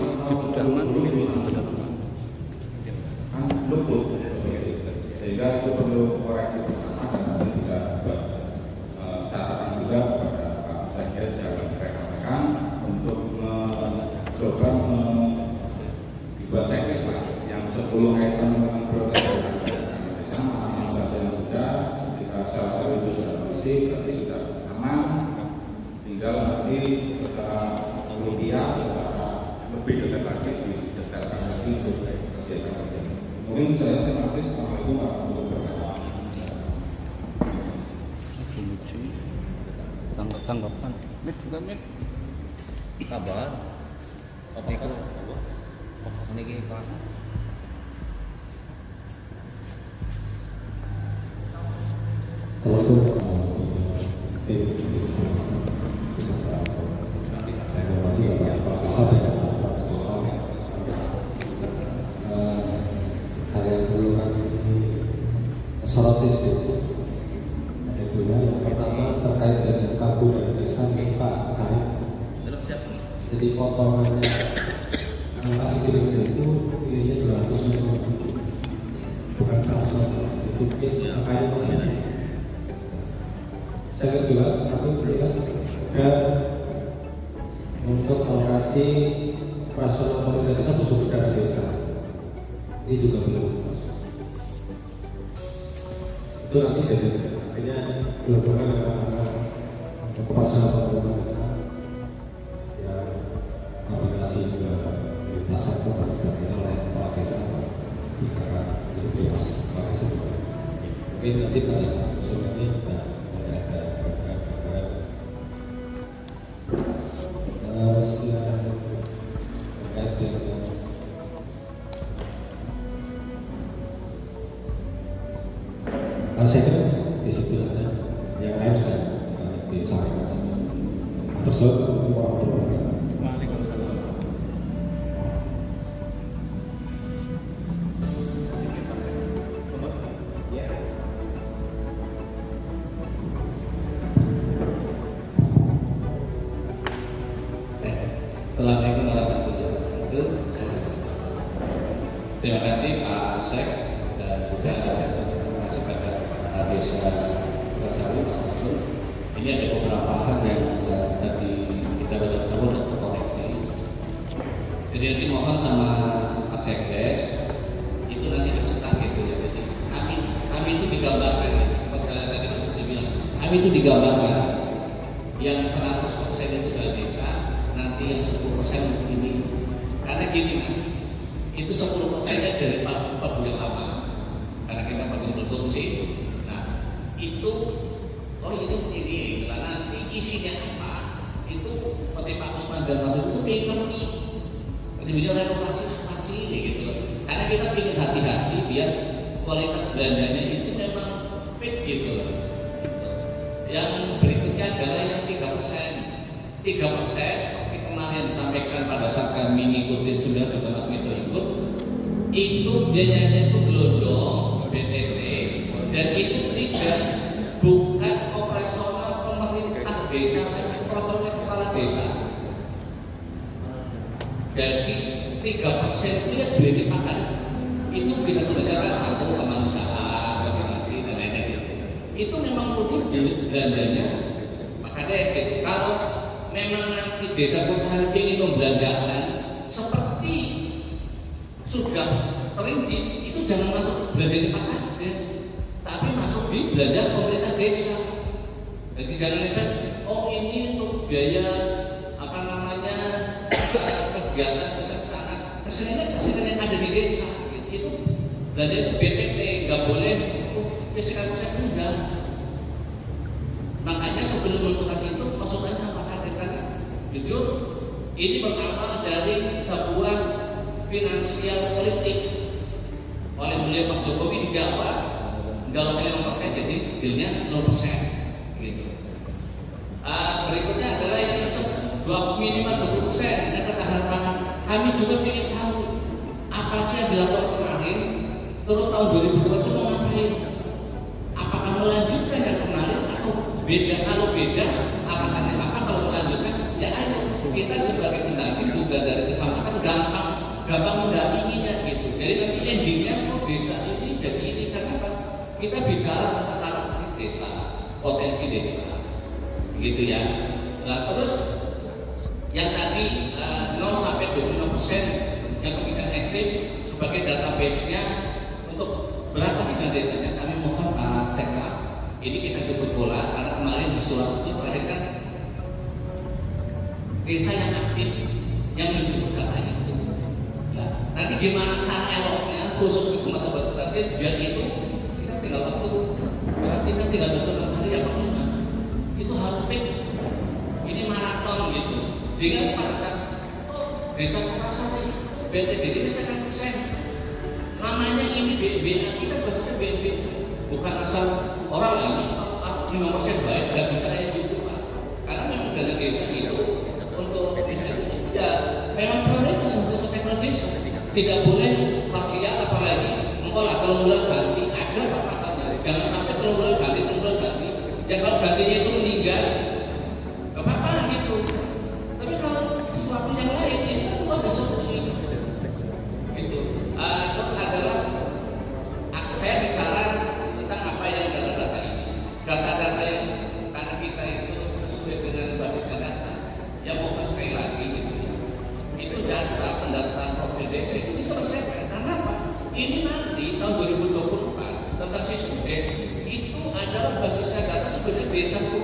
luput sehingga itu perlu koreksi bersama dan nanti bisa catatan juga kepada Pak Sekdes yang rekan-rekan untuk mencoba membuat checklist lah yang 10 item tentang prioritas di sana yang sudah kita sel-sel itu sudah berisi berarti sudah aman, tinggal nanti secara rupiah secara lebih detail lagi didetailkan lagi untuk kegiatan-kegiatan. Mungkin saya terima kasih. Assalamualaikum warahmatullahi wabarakatuh. Tanggapan mit juga mit kabar apa itu ini Pak Sorotis itu yang pertama terkait dengan pagu dan desa Pak Karim. Jadi potongannya angka segitu itu nilainya 200 bukan 100 itu angkanya masih. Saya kedua kami berikan dan untuk alokasi operasional pemerintah desa bersumber dari desa ini juga belum. Itu nanti dari akhirnya belum operasional desa yang koordinasi ke desa itu bergantian oleh kepala desa karena itu bebas pakai semua. Mungkin nanti pada saat ini kita ada program-program silakan terkait dengan saya kira di situ saja. Yang lain sudah disampaikan. Tersebut Waalaikumsalam. Assalamualaikum warahmatullahi wabarakatuh. Terima kasih Pak Sek dan juga terima kasih pada Pak Desa Rasawi Mas Masul. Ini ada beberapa hal yang tadi kita baca bersama dan terkoreksi. Jadi nanti mohon sama Pak Sekdes itu nanti dipecah gitu ya. Jadi kami itu digambarkan seperti tadi Mas Masul bilang. Kami itu digambarkan yang 100% itu dari desa, nanti yang 10% ini. Karena gini Mas, itu 10%-nya dari pagu yang lama. Karena kita pagu produksi. Nah, itu ini karena nanti isinya apa? Itu seperti Pak Usman dan Mas itu ngerti. Jadi beliau renovasi apa sih gitu loh. Karena kita ingin hati-hati biar kualitas belanjanya itu memang fit gitu loh. Yang berikutnya adalah yang 3%. 3% seperti kemarin disampaikan pada saat kami ngikutin sudah juga Mas Mito ikut, itu biayanya itu gelondong BTT dan itu tidak bukan operasional pemerintah desa tapi operasional kepala desa. Jadi 3% itu yang boleh dipakai itu bisa mengerjakan satu kemanusiaan, koordinasi dan lain-lain. Itu memang murni belanjanya maka gitu. Kalau memang nanti desa Kota ingin membelanjakan seperti sudah terinci, itu jangan masuk belanja di Pak Kades, tapi masuk di belanja pemerintah desa. Jadi jangan lihat, oh ini untuk biaya apa namanya kegiatan kesenian yang ada di desa. Itu belanja itu BTT, nggak boleh kesenian enggak. Makanya sebelum menentukan itu masuk aja sama Pak Kades karena jujur ini berawal dari sebuah finansial politik oleh beliau Pak Jokowi di Jawa nggak lokal 5% jadi dealnya 0% gitu. Berikutnya adalah yang minimal 20% dan ketahanan pangan. Kami juga ingin tahu apa sih yang dilakukan kemarin terus tahun 2020 itu mau ngapain? Apakah melanjutkan yang kemarin atau beda? Kalau beda alasannya apa? Kalau melanjutkan ya ayo kita sebagai pendamping juga dari kecamatan gampang mendampinginya gitu. Jadi nanti endingnya desa ini jadi ini karena apa? Kita bicara tentang karakteristik desa, potensi desa, gitu ya. Nah terus yang tadi 0 sampai 25% yang kebijakan ekstrim sebagai database-nya untuk berapa sih dana desanya? Kami mohon Pak Sekda ini kita jemput bola karena kemarin di surat itu terakhir kan desa yang aktif yang menjemput datanya itu. Nah, nanti gimana cara eloknya khusus di Sumatera Barat nanti biar itu kita tinggal waktu berarti kita tinggal 26 hari ya Pak Usman itu harus fit. Ini maraton gitu. Dengan pada saat desa Kepasar BTD ini sekarang persen namanya ini BNB kita bahasanya BNB bukan asal orang ini 5% baik nggak bisa kayak gitu Pak. Karena memang dana desa itu untuk desa itu ya memang prioritas untuk sosial desa tidak boleh parsial apalagi engkau lah kalau bulan ganti ada Pak pasalnya jangan sampai kalau bulan ganti ya kalau gantinya itu meninggal nggak apa-apa gitu. Tapi kalau sesuatu yang lain ini kan ada solusi gitu. Terus adalah saya bicara tentang apa yang dalam data ini. Data-data yang karena kita itu sesuai dengan basis data yang mau sekali lagi gitu. Itu data pendataan profil desa itu diselesaikan.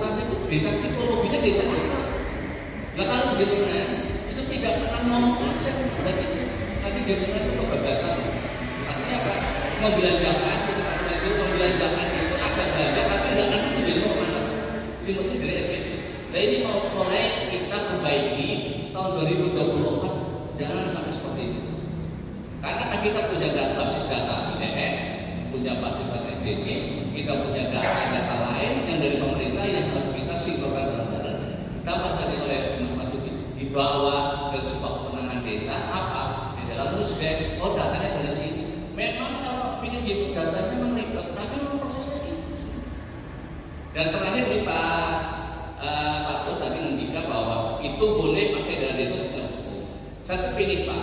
konsultasi itu desa tipologinya desa apa? Nah kalau jenengan itu tidak pernah ngomong konsep dan itu nanti jenengan itu kebablasan. Artinya apa? Membelanjakan itu membelanjakan itu agak banyak tapi nggak akan menjadi mana? Cuma itu dari SP. Nah ini mau mulai kita perbaiki tahun 2024 jangan sampai seperti itu. Karena kita punya basis data IDN, punya basis data SDGs, kita punya data lain yang dari pemerintah yang harus kita sinkronkan. Ditambah tadi oleh Mas Suti dibawa dari sebuah kewenangan desa apa di dalam Musbes, oh datanya dari sini. Memang kalau ingin gitu data memang ribet, tapi memang prosesnya itu. Dan terakhir nih Pak Bos tadi mengingat bahwa itu boleh pakai dana desa sudah cukup. Saya pilih Pak,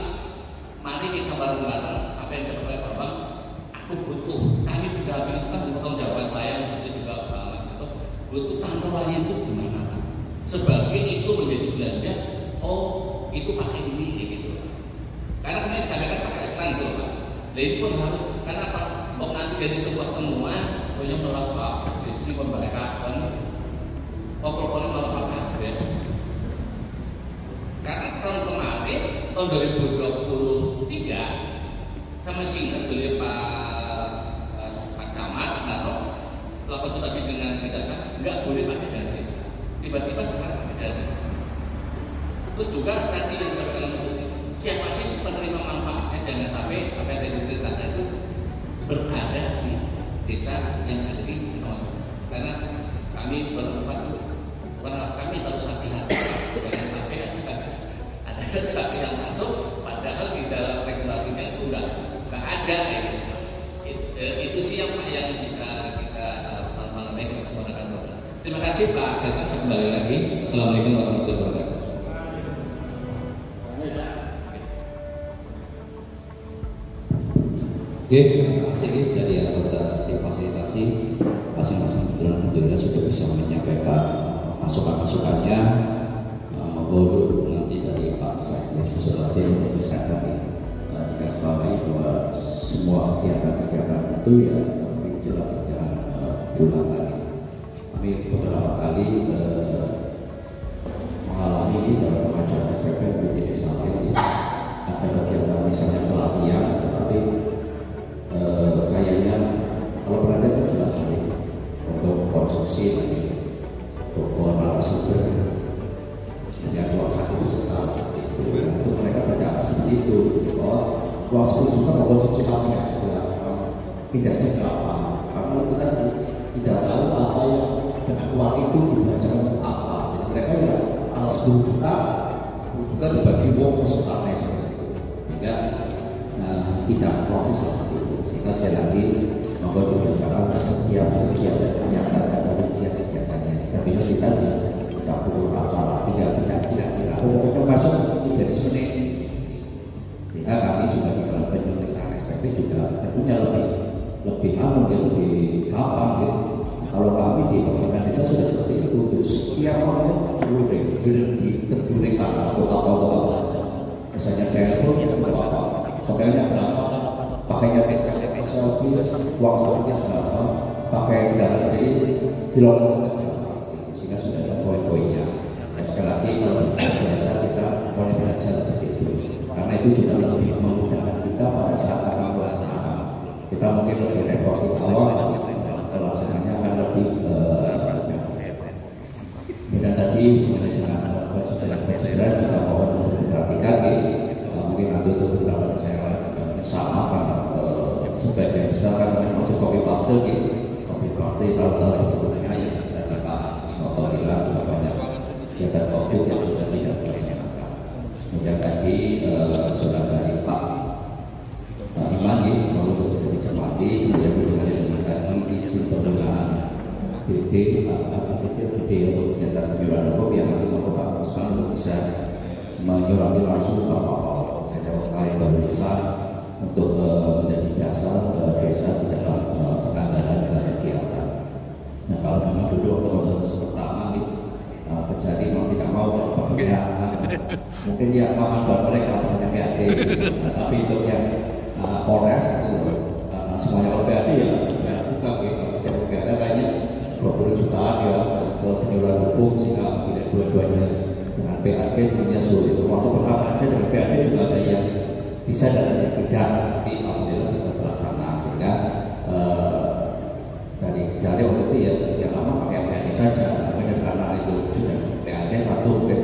mari kita bareng-bareng apa yang saya katakan Pak, aku butuh. Kami sudah itu kan tanggung jawab saya itu juga Pak Mas itu butuh tanggal lain itu gimana? Sebagai itu menjadi belanja, oh itu pakai ini gitu. Karena kemarin disampaikan pakai aksan itu Pak. Dan itu pun harus karena apa? Kok nanti jadi sebuah temuan, banyak orang Pak, istri membalikkan, pokoknya malah pakai adres. Karena tahun kemarin, tahun 2023, sama singkat beliau Pak Camat, lalu konsultasi dengan Kedasa, nggak boleh pakai dana desa. Tiba-tiba sekarang pakai dana. Terus juga tadi yang saya bilang siapa sih penerima manfaatnya, jangan sampai apa yang tadi diceritakan itu berada di desa yang ada di kawasan. Karena kami berempat itu, karena kami harus hati-hati, jangan sampai ada sesuatu yang masuk, padahal di dalam regulasinya itu nggak ada. Itu sih yang bisa kita malam ini kesempatan. Terima kasih Pak. Saya kembali lagi. Assalamualaikum warahmatullahi wabarakatuh. Oke, terima kasih dari anggota tim fasilitasi masing-masing kebetulan sudah bisa menyampaikan masukan-masukannya. Baru nanti dari Pak Sekdes Susulati bisa kami dikasih bahwa semua kegiatan-kegiatan itu ya berjalan berulang kali. Kami beberapa kali mengalami dalam pengajuan SPP di desa ini ada kegiatan misalnya pelatihan, tetapi kayaknya kalau pelatihan itu jelas sekali untuk konstruksi lagi untuk narasumber yang keluar satu peserta itu mereka tidak seperti itu. Oh, keluar 10 juta mau konsumsi sapi ya sudah pindahnya berapa? Karena kita tidak tahu apa yang dengan uang itu dibacakan untuk apa. Jadi mereka ya kalau 10 juta dibagi uang pesertanya sehingga tidak logis seperti itu. Sehingga sekali lagi membuat kebijakan setiap kegiatan ada kegiatannya. Tapi kita tidak perlu masalah, tidak masuk dari sini. Sehingga kami juga di dalam penyelesaian SPP juga tentunya lebih gampang gitu. Kalau kami di pemerintah desa sudah seperti itu, setiap orang diberikan untuk apa saja. Misalnya teleponnya berapa, pakainya berapa, pakainya uang sapinya berapa, pakai kendaraan sendiri, kilometer sehingga sudah ada poin-poinnya. Sekali lagi kalau biasa kita boleh belajar seperti itu, karena itu juga lebih memudahkan kita pada saat akan melaksanakan. Kita mungkin lebih repot di awal, pelaksananya akan lebih dan tadi dengan konsideran juga mohon untuk diperhatikan mungkin nanti untuk beberapa saya sama karena sebagian besar kan masuk kopi paste kalau betulnya yang sudah kita motorilah juga banyak kegiatan COVID yang sudah tidak dilaksanakan. Kemudian tadi sudah dari Pak Iman kalau untuk dicermati kemudian dengan izin penggunaan BD untuk kegiatan penyuluhan hukum yang nanti mau Pak Usman untuk bisa menyurati langsung ke Pak saya jawab kalian baru desa untuk menjadi dasar desa di dalam pengandalan dan kegiatan. Nah kalau memang dulu proses pertama kejadian mau tidak mau mungkin ya makan buat mereka banyak PAD, tapi untuk yang Polres semuanya PAD ya juga setiap kegiatan kayaknya 20 jutaan ya ke penyuluhan hukum sehingga tidak dua-duanya dengan PAD tentunya sulit. Waktu pertama aja dengan PAD juga ada yang bisa dan ada yang tidak, tapi alhamdulillah bisa terlaksana sehingga dari jari waktu itu ya yang lama pakai PAD saja, kemudian karena itu sudah PAD satu mungkin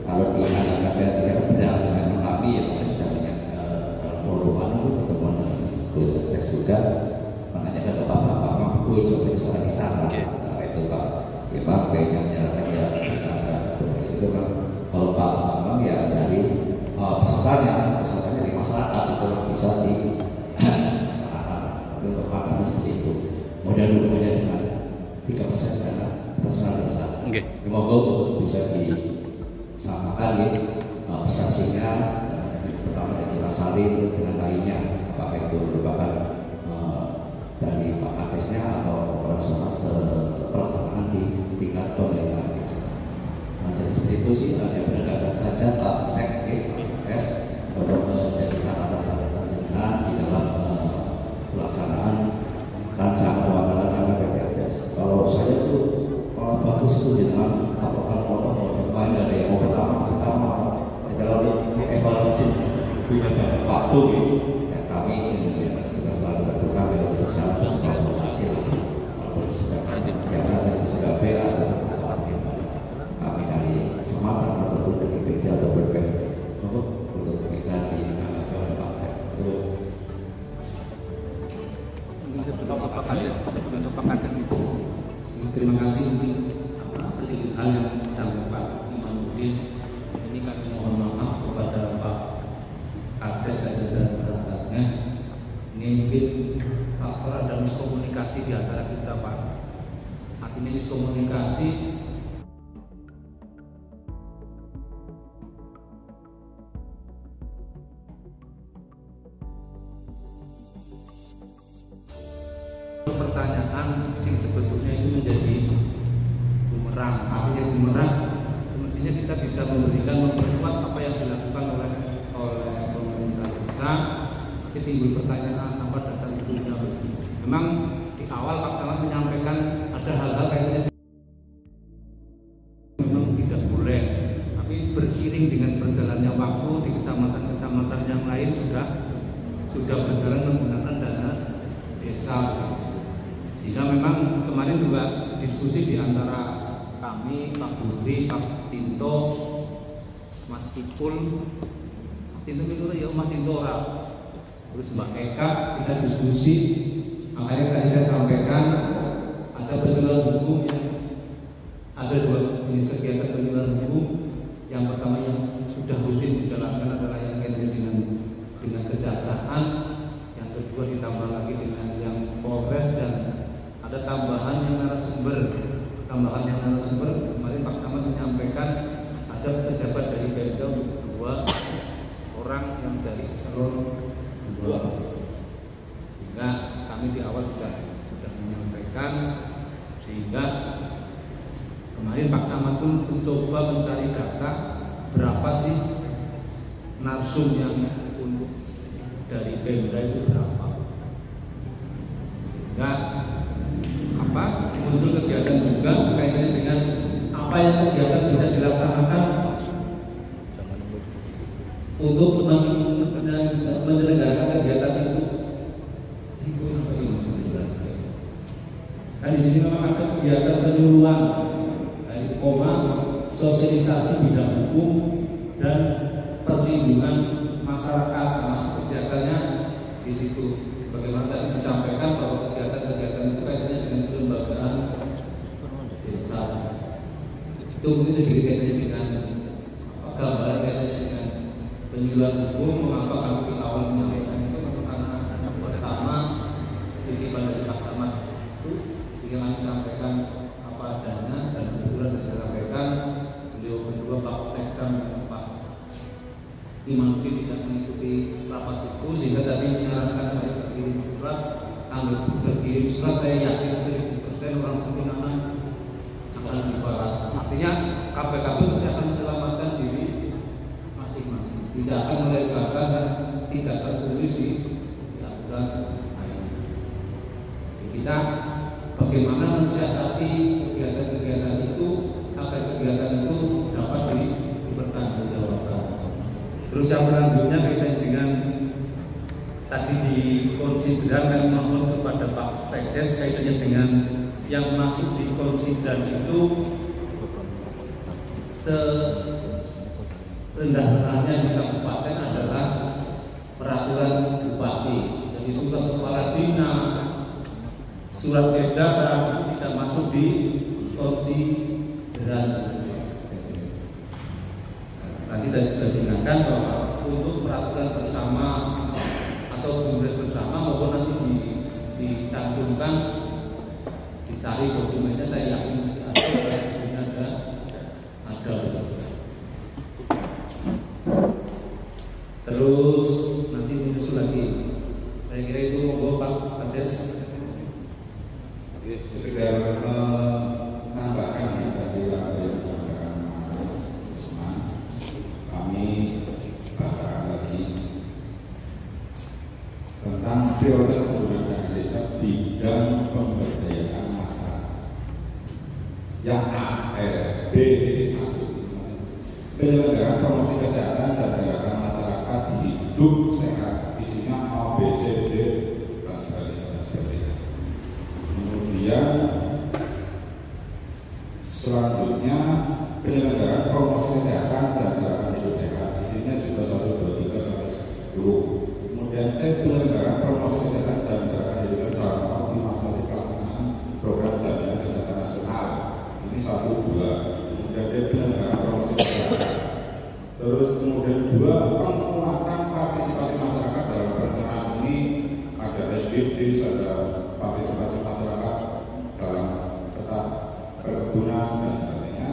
kalau di anak PAD tidak benar sebenarnya, tapi yang sudah banyak forum pertemuan dengan juga makanya ada bapak-bapak mampu coba bisa di sana itu Pak ya Pak yang jalan di sana itu kan kalau Pak Bambang ya dari pesertanya dari masyarakat itu bisa di masyarakat untuk Pak seperti itu modal-modalnya dengan 3% karena personal desa semoga bisa disamakan ya prestasinya pertama yang kita salin dengan lainnya apakah itu merupakan dari Pak Kadesnya atau operasional pelaksanaan di tingkat pemerintahan desa. Nah, jadi seperti itu sih ada penegasan saja Pak Sekdes untuk menjadi catatan-catatan di dalam pelaksanaan rancangan PPKdes. Kalau saya tuh bagus tuh dengan apa main dari yang pertama kalau evaluasi punya waktu gitu ya kami kita selalu terbuka dengan sosial hasil walaupun sudah jalan dan sudah PA kami dari Sumatera ataupun dari BPD atau BPD untuk bisa diangkat oleh Pak Sekdes. Terima kasih sedikit hal yang disampaikan Pak Imanuddin. Ini kami mohon maaf kepada Pak Kades dan jajaran-jajarannya. Ini mungkin faktor ada miskomunikasi di antara kita Pak. Artinya miskomunikasi pertanyaan yang sebetulnya itu menjadi bumerang. Artinya bumerang semestinya kita bisa memberikan memperkuat apa yang dilakukan oleh pemerintah desa. Tapi timbul pertanyaan apa dasar itunya. Memang di awal Pak Camat menyampaikan ada hal-hal kayaknya memang tidak boleh. Tapi beriring dengan berjalannya waktu di kecamatan-kecamatan yang lain sudah berjalan menggunakan dana desa. Sehingga memang kemarin juga diskusi di antara kami, Pak Budi, Pak Tinto, Mas Ipul, Tinto ya Mas Tinto terus Mbak Eka, kita diskusi. Makanya tadi saya sampaikan ada penyuluhan hukum yang ada dua jenis kegiatan penyuluhan hukum. Yang pertama yang sudah rutin dijalankan adalah yang kaitan dengan kejaksaan. Yang kedua ditambah lagi dengan yang Polres dan ada tambahan yang narasumber. Kemarin Pak Camat menyampaikan ada pejabat dari Pemda 2 orang yang dari eselon 2. Sehingga kami di awal sudah menyampaikan, sehingga kemarin Pak Camat pun mencoba mencari data berapa sih narsum yang untuk dari Pemda itu berapa. Sehingga muncul kegiatan juga kaitannya dengan apa yang kegiatan bisa dilaksanakan untuk menyelenggarakan kegiatan itu. Nah di sini memang ada kegiatan penyuluhan dari sosialisasi bidang hukum dan perlindungan masyarakat, termasuk kegiatannya di situ. Bagaimana tadi disampaikan bahwa kegiatan-kegiatan itu kaitannya dengan kelembagaan desa. Itu mungkin sedikit kaitannya dengan gambaran kaitannya dengan penyuluhan hukum. Mengapa kami di awal menyampaikan itu karena pertama titipan dari Pak Camat itu sehingga kami sampaikan apa adanya, dan kebetulan saya sampaikan beliau berdua Pak Sekda dan Pak Imanuddin tidak mengikuti rapat itu, sehingga tadi menyarankan saya berkirim surat. Berkirim surat saya yakin 100% orang pembinaan akan dibalas. Artinya KPKP pasti akan menyelamatkan diri masing-masing, tidak akan melegakan dan tidak tertulis di aturan lain. Kita bagaimana mensiasati kegiatan-kegiatan itu agar kegiatan itu dapat dipertanggungjawabkan. Terus yang selanjutnya kaitan dengan tadi dikonsideran dan mohon kepada Pak Sekdes kaitannya dengan yang masuk di konsideran itu serendah-rendahnya di kabupaten adalah peraturan bupati. Jadi surat kepala dinas, surat edaran tidak masuk di konsideran. Tadi sudah diingatkan bahwa untuk peraturan bersama atau kongres bersama maupun nanti dicantumkan, dicari dokumennya, saya yakin ada. Terus nanti menyusul lagi. Saya kira itu monggo Pak Kades. Sekedar menambahkan tadi apa yang disampaikan Mas Usman, kami bacakan lagi tentang prioritas pembangunan dana desa bidang pemberdayaan masyarakat. Yang A, B, 1 penyelenggaraan promosi kesehatan dan gerakan masyarakat hidup sehat, isinya A, B, C, D dan sebagainya. Kemudian selanjutnya penyelenggaraan promosi kesehatan dan gerakan hidup sehat, isinya juga 1, 2, 3 sampai 10. Kemudian C, penyelenggaraan promosi kesehatan dan gerakan hidup sehat dalam optimalisasi pelaksanaan program jaminan kesehatan nasional, ini 1, 2. Kemudian D, penyelenggaraan promosi kesehatan. Terus kemudian 2, penguatan partisipasi masyarakat dalam perencanaan. Ini ada SDGs, ada partisipasi masyarakat dalam peta perkebunan dan sebagainya.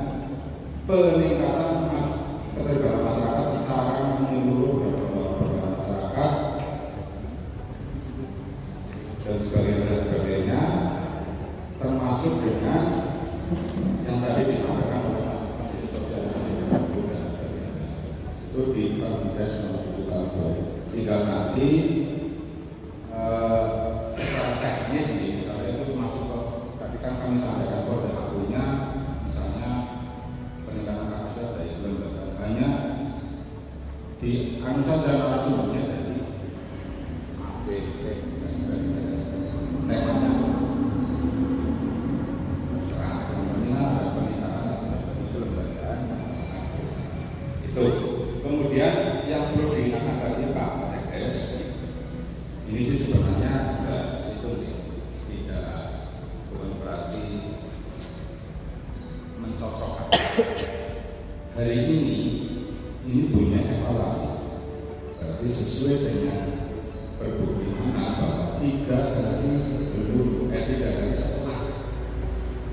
Peningkatan keterlibatan masyarakat secara menyeluruh dan program masyarakat dan sebagainya, termasuk dengan yang tadi disampaikan oleh Mas Menteri Sosialisasi dan sebagainya. Itu di Permendes nomor 7 tahun 2000. Tinggal nanti secara teknis nih, misalnya itu masuk ke tadi kan kami sampaikan kode akunya, misalnya peningkatan kapasitas dari lembaga banyak di anu saja narasumbernya dari A, B, C dan sebagainya. Temanya serah kemudian ada peningkatan itu lembagaan itu. Kemudian yang perlu diingatkan lagi Pak Sekdes, ini sih sebenarnya itu tidak bukan berarti mencocokkan. Hari ini punya evaluasi, berarti sesuai dengan perbincangan bahwa 3 hari sebelum 3 hari setelah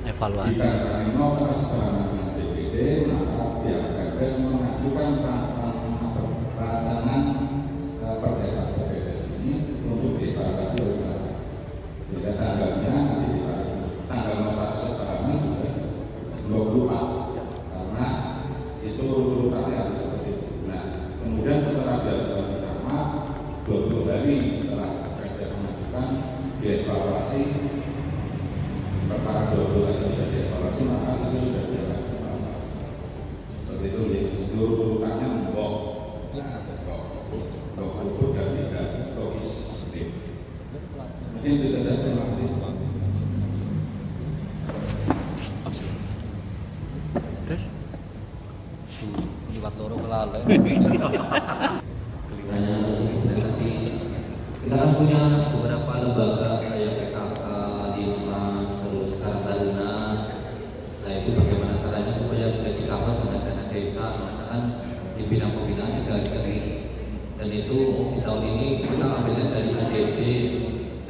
Evaluasi. kita akan nota kesepakatan dengan DPD, maka pihak Perdes mengajukan rancangan perdesaan PPDS ini untuk dievaluasi oleh masyarakat. Sehingga tanggalnya nanti tanggal nota kesepakatan juga 24, karena itu urutannya harus seperti itu. Nah, kemudian setelah diajukan bersama 20 hari setelah Perdes mengajukan dievaluasi, perkara 20 hari tidak dievaluasi, maka itu sudah dilakukan evaluasi. Seperti itu ya, urutannya mbok dan tidak logis. Mungkin itu saja, terima kasih. Terus liwat loro kelale. Kita kan punya beberapa lembaga kayak PKK, Dimas, terus Kartadana. Nah itu bagaimana caranya supaya bisa di-cover dengan dana desa, misalkan di bidang pembinaan juga dari. Dan itu di tahun ini kita ambilnya dari ADB,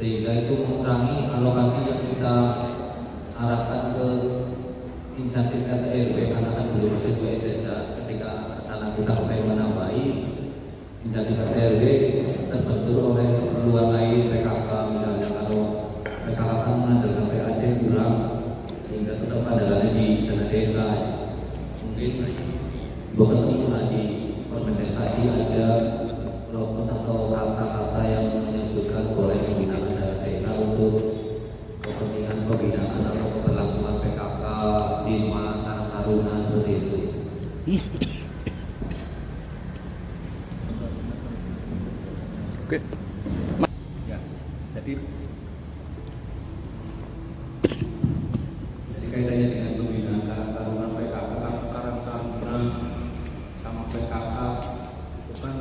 sehingga itu mengurangi alokasi yang kita arahkan ke insentif RW karena kan belum sesuai saja. Ketika rencana kita mulai menambahi insentif RW terbentur oleh keperluan lain PKK, misalnya kalau PKK kan mengandalkan PAD kurang, sehingga tetap andalannya di dana desa. Mungkin bukan itu tadi Permendes tadi ada logos atau kata-kata yang menyebutkan boleh menggunakan dana desa untuk kepentingan pembinaan Maduna seperti itu. Oke. Ya, jadi kaitannya dengan pembinaan Karang Taruna PKK, Karang Taruna sama PKK itu kan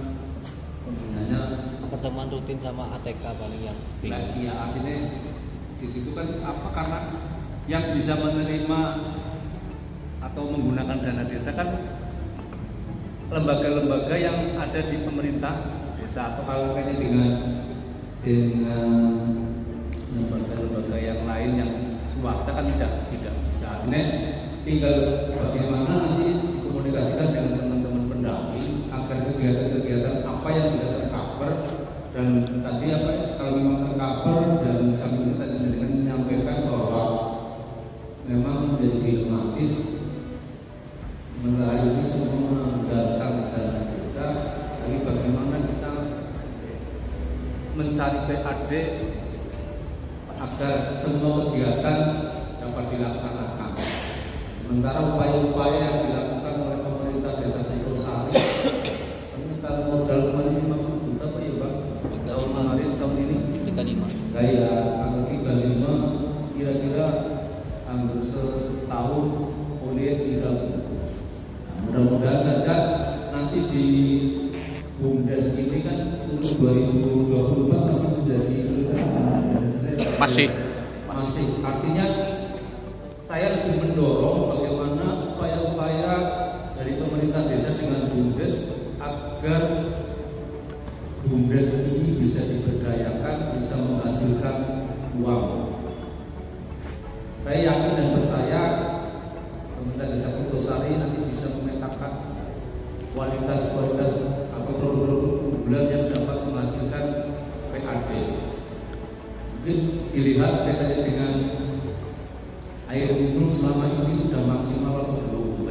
pembinaannya Pertemuan rutin sama ATK paling yang lagi ya, akhirnya di situ kan apa, karena yang bisa menerima atau menggunakan dana desa kan lembaga-lembaga yang ada di pemerintah desa, atau kalau kayaknya dengan lembaga-lembaga yang lain yang swasta kan tidak bisa. Akhirnya tinggal bagaimana nanti dikomunikasikan dengan teman-teman pendamping agar kegiatan-kegiatan apa yang bisa tercover, dan tadi apa kalau memang tercover, dan sambil tadi dengan menyampaikan bahwa memang menjadi dilematis sementara ini semua mengandalkan dana desa, tapi bagaimana kita mencari PAD agar semua kegiatan dapat dilaksanakan. Sementara upaya-upaya yang dilakukan oleh pemerintah desa Singosari, meminta modal kemarin 50 juta Pak ya Pak? Tahun kemarin, tahun ini 35. Kayak angka 35 kira-kira hampir setahun oleh tidak. Mudah-mudahan saja nanti di BUMDes ini kan untuk 2024 masih menjadi masih artinya saya lebih mendorong bagaimana upaya-upaya dari pemerintah desa dengan BUMDes agar BUMDes ini bisa diberdayakan, bisa menghasilkan uang. Saya yakin dan percaya pemerintah desa Singosari nanti bisa memetakan kualitas atau produk unggulan yang dapat menghasilkan PAD. Mungkin dilihat kaitannya dengan air minum selama ini sudah maksimal atau belum.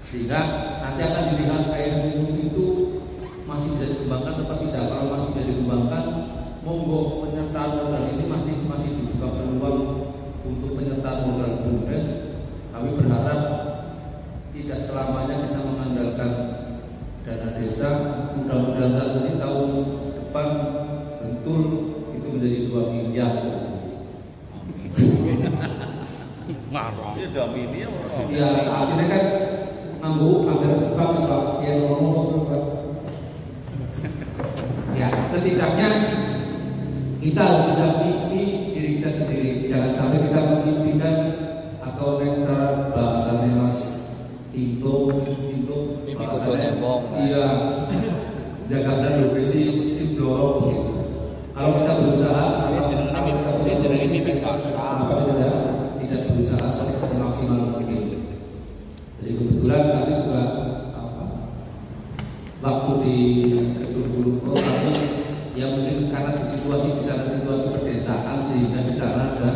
Sehingga nanti akan dilihat air minum itu masih bisa dikembangkan atau tidak. Kalau masih bisa dikembangkan, monggo penyertaan modal ini masih dibuka peluang untuk penyertaan modal BUMDes. Kami berharap tidak selamanya kita mengandalkan dana desa. Mudah-mudahan transisi tahun depan betul itu menjadi 2 miliar. Marah. Ya 2 miliar. Ya akhirnya kan nganggu anggaran cepat Pak yang ngomong Pak. Ya setidaknya kita harus bisa mimpi diri kita sendiri. Jangan sampai kita memimpikan atau cara bahasanya Mas Tinto bahasanya iya Jakarta depresi tim dorong gitu. Kalau kita berusaha tidak berusaha semaksimal mungkin. Jadi kebetulan kami juga waktu di Kedua tapi ya mungkin karena di situasi pedesaan sehingga di sana ada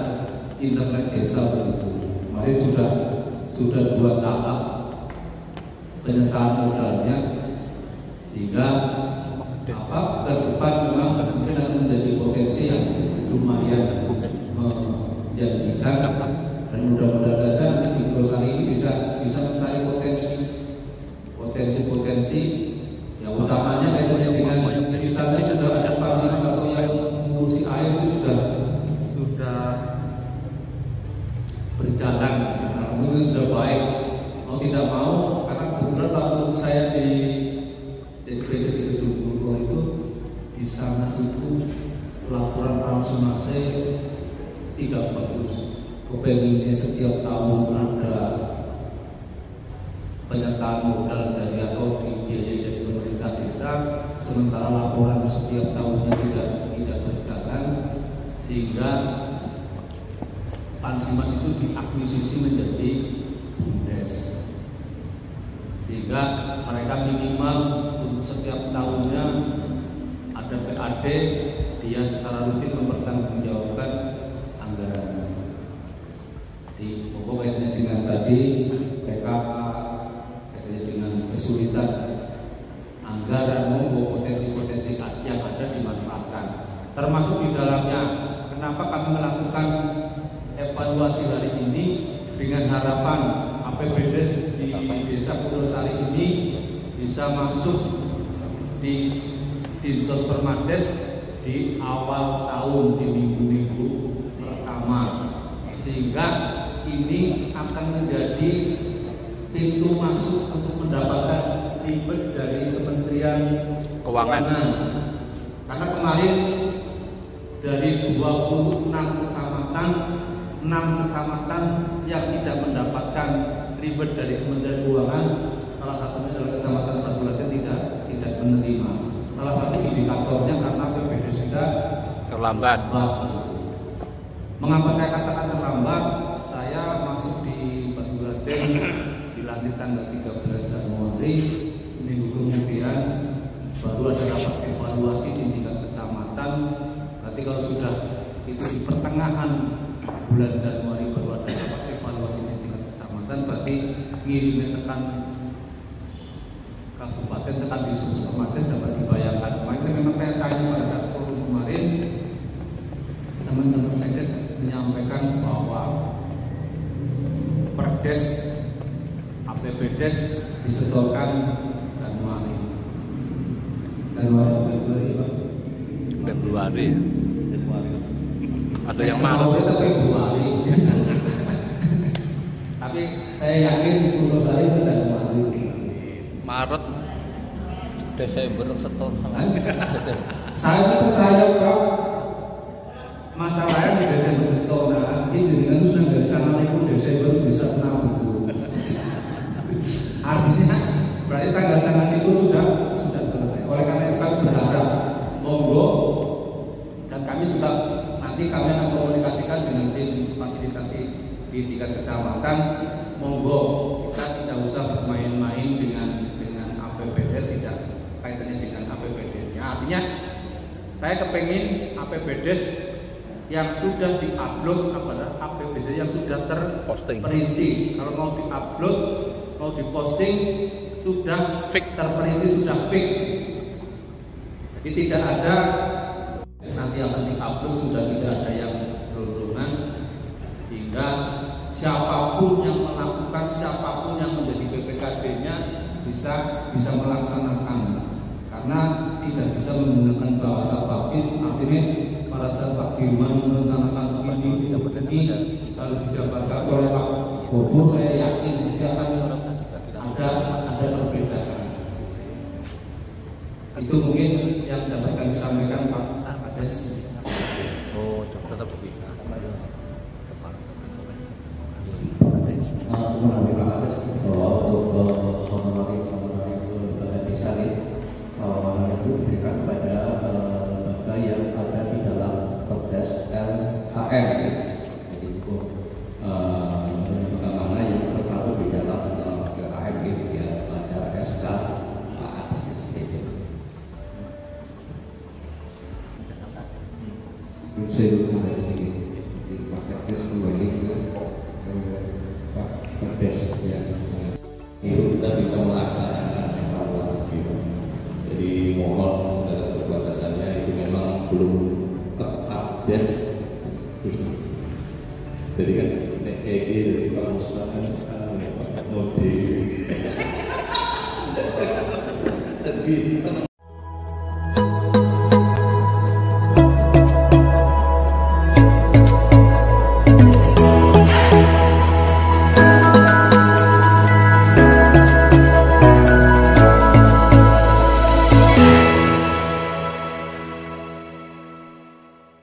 internet desa begitu. Kemarin sudah 2 tahap penyertaan modalnya, sehingga ke depan memang mungkin akan menjadi potensi yang lumayan menjanjikan, dan mudah-mudahan saja di perusahaan ini bisa mencari potensi yang utamanya kaitannya dengan misalnya sudah ada fasilitas atau yang mengurusi air itu sudah berjalan, mungkin sudah baik. Mau tidak mau, karena kebetulan waktu saya di DPC di Kedua itu di sana itu laporan Ramsumase tidak bagus. Kepenginnya setiap tahun ada penyertaan modal dari atau biaya dari pemerintah desa, sementara laporan setiap tahunnya tidak berjalan, sehingga Pansimas itu diakuisisi menjadi BUMDes, sehingga mereka minimal untuk setiap tahunnya ada PAD, dia secara rutin mempertanggungjawabkan anggaran. Di pokoknya dengan tadi PKK, dengan kesulitan anggaran, monggo potensi-potensi yang ada dimanfaatkan, termasuk di dalamnya. Kenapa kami melakukan evaluasi hari ini dengan harapan bisa masuk di Dinsos Permades di awal tahun, di minggu-minggu pertama, sehingga ini akan menjadi pintu masuk untuk mendapatkan ribet dari Kementerian Keuangan. Karena kemarin dari 26 kecamatan, 6 kecamatan yang tidak mendapatkan ribet dari Kementerian Keuangan, salah satunya adalah Kecamatan Batu tidak menerima. Salah satu indikatornya karena PPD sudah Terlambat. Mengapa saya katakan terlambat? Saya masuk di Batuladen dilantik tanggal 13 Januari, seminggu kemudian baru ada rapat evaluasi di tingkat kecamatan. Berarti kalau sudah itu di pertengahan bulan Januari baru ada rapat evaluasi di tingkat kecamatan, berarti ngirimnya tekan kabupaten, tekan di Permades dapat dibayangkan. Makanya memang saya tanya pada saat forum kemarin, teman-teman Sekdes menyampaikan bahwa Perdes APBDes disetorkan Februari. Ada yang Maret. Februari. Tapi saya yakin menurut saya itu Januari. Maret, Desember setor Saya sih percaya Pak, masalahnya di Desember setor. Nah, ini dengan sudah dari sana itu Desember bisa nabung. Artinya berarti tanggal sana itu sudah selesai. Oleh karena itu kami berharap monggo, dan kami juga nanti kami akan komunikasikan dengan tim fasilitasi di tingkat kecamatan. Monggo kita tidak usah bermain-main dengan APBDes, tidak kaitannya dengan APBDes-nya. Artinya saya kepengen APBDes yang sudah diupload adalah APBDes yang sudah terperinci. Kalau mau diupload, mau diposting sudah terperinci, sudah fix. Jadi tidak ada nanti akan diupload sudah tidak ada yang berhubungan, sehingga siapapun yang melakukan, siapapun yang menjadi PPKD-nya bisa melaksanakan, karena tidak bisa menggunakan bahasa batin. Artinya pada saat Pak Dirman merencanakan ini harus dijabarkan oleh Pak Bogor, saya yakin pasti akan ada perbedaan. Itu mungkin yang dapat kami sampaikan Pak Ades. Oh, tetap bisa. Mengenai Pak Ades bahwa untuk honorari desa itu diberikan kepada lembaga yang ada di dalam Perdes LHM. Jadi itu lembaga mana yang tercantum di dalam LHM itu ya, ada SK Pak Ades sendiri. Saya di Pak Ades kembali ke Pak Perdes ya. Itu kita bisa melaksanakan evaluasi. Jadi mohon segala keterbatasannya itu memang belum terupdate. Jadi kan kayak gini dari Pak Muslah kan Pak Modi. Tapi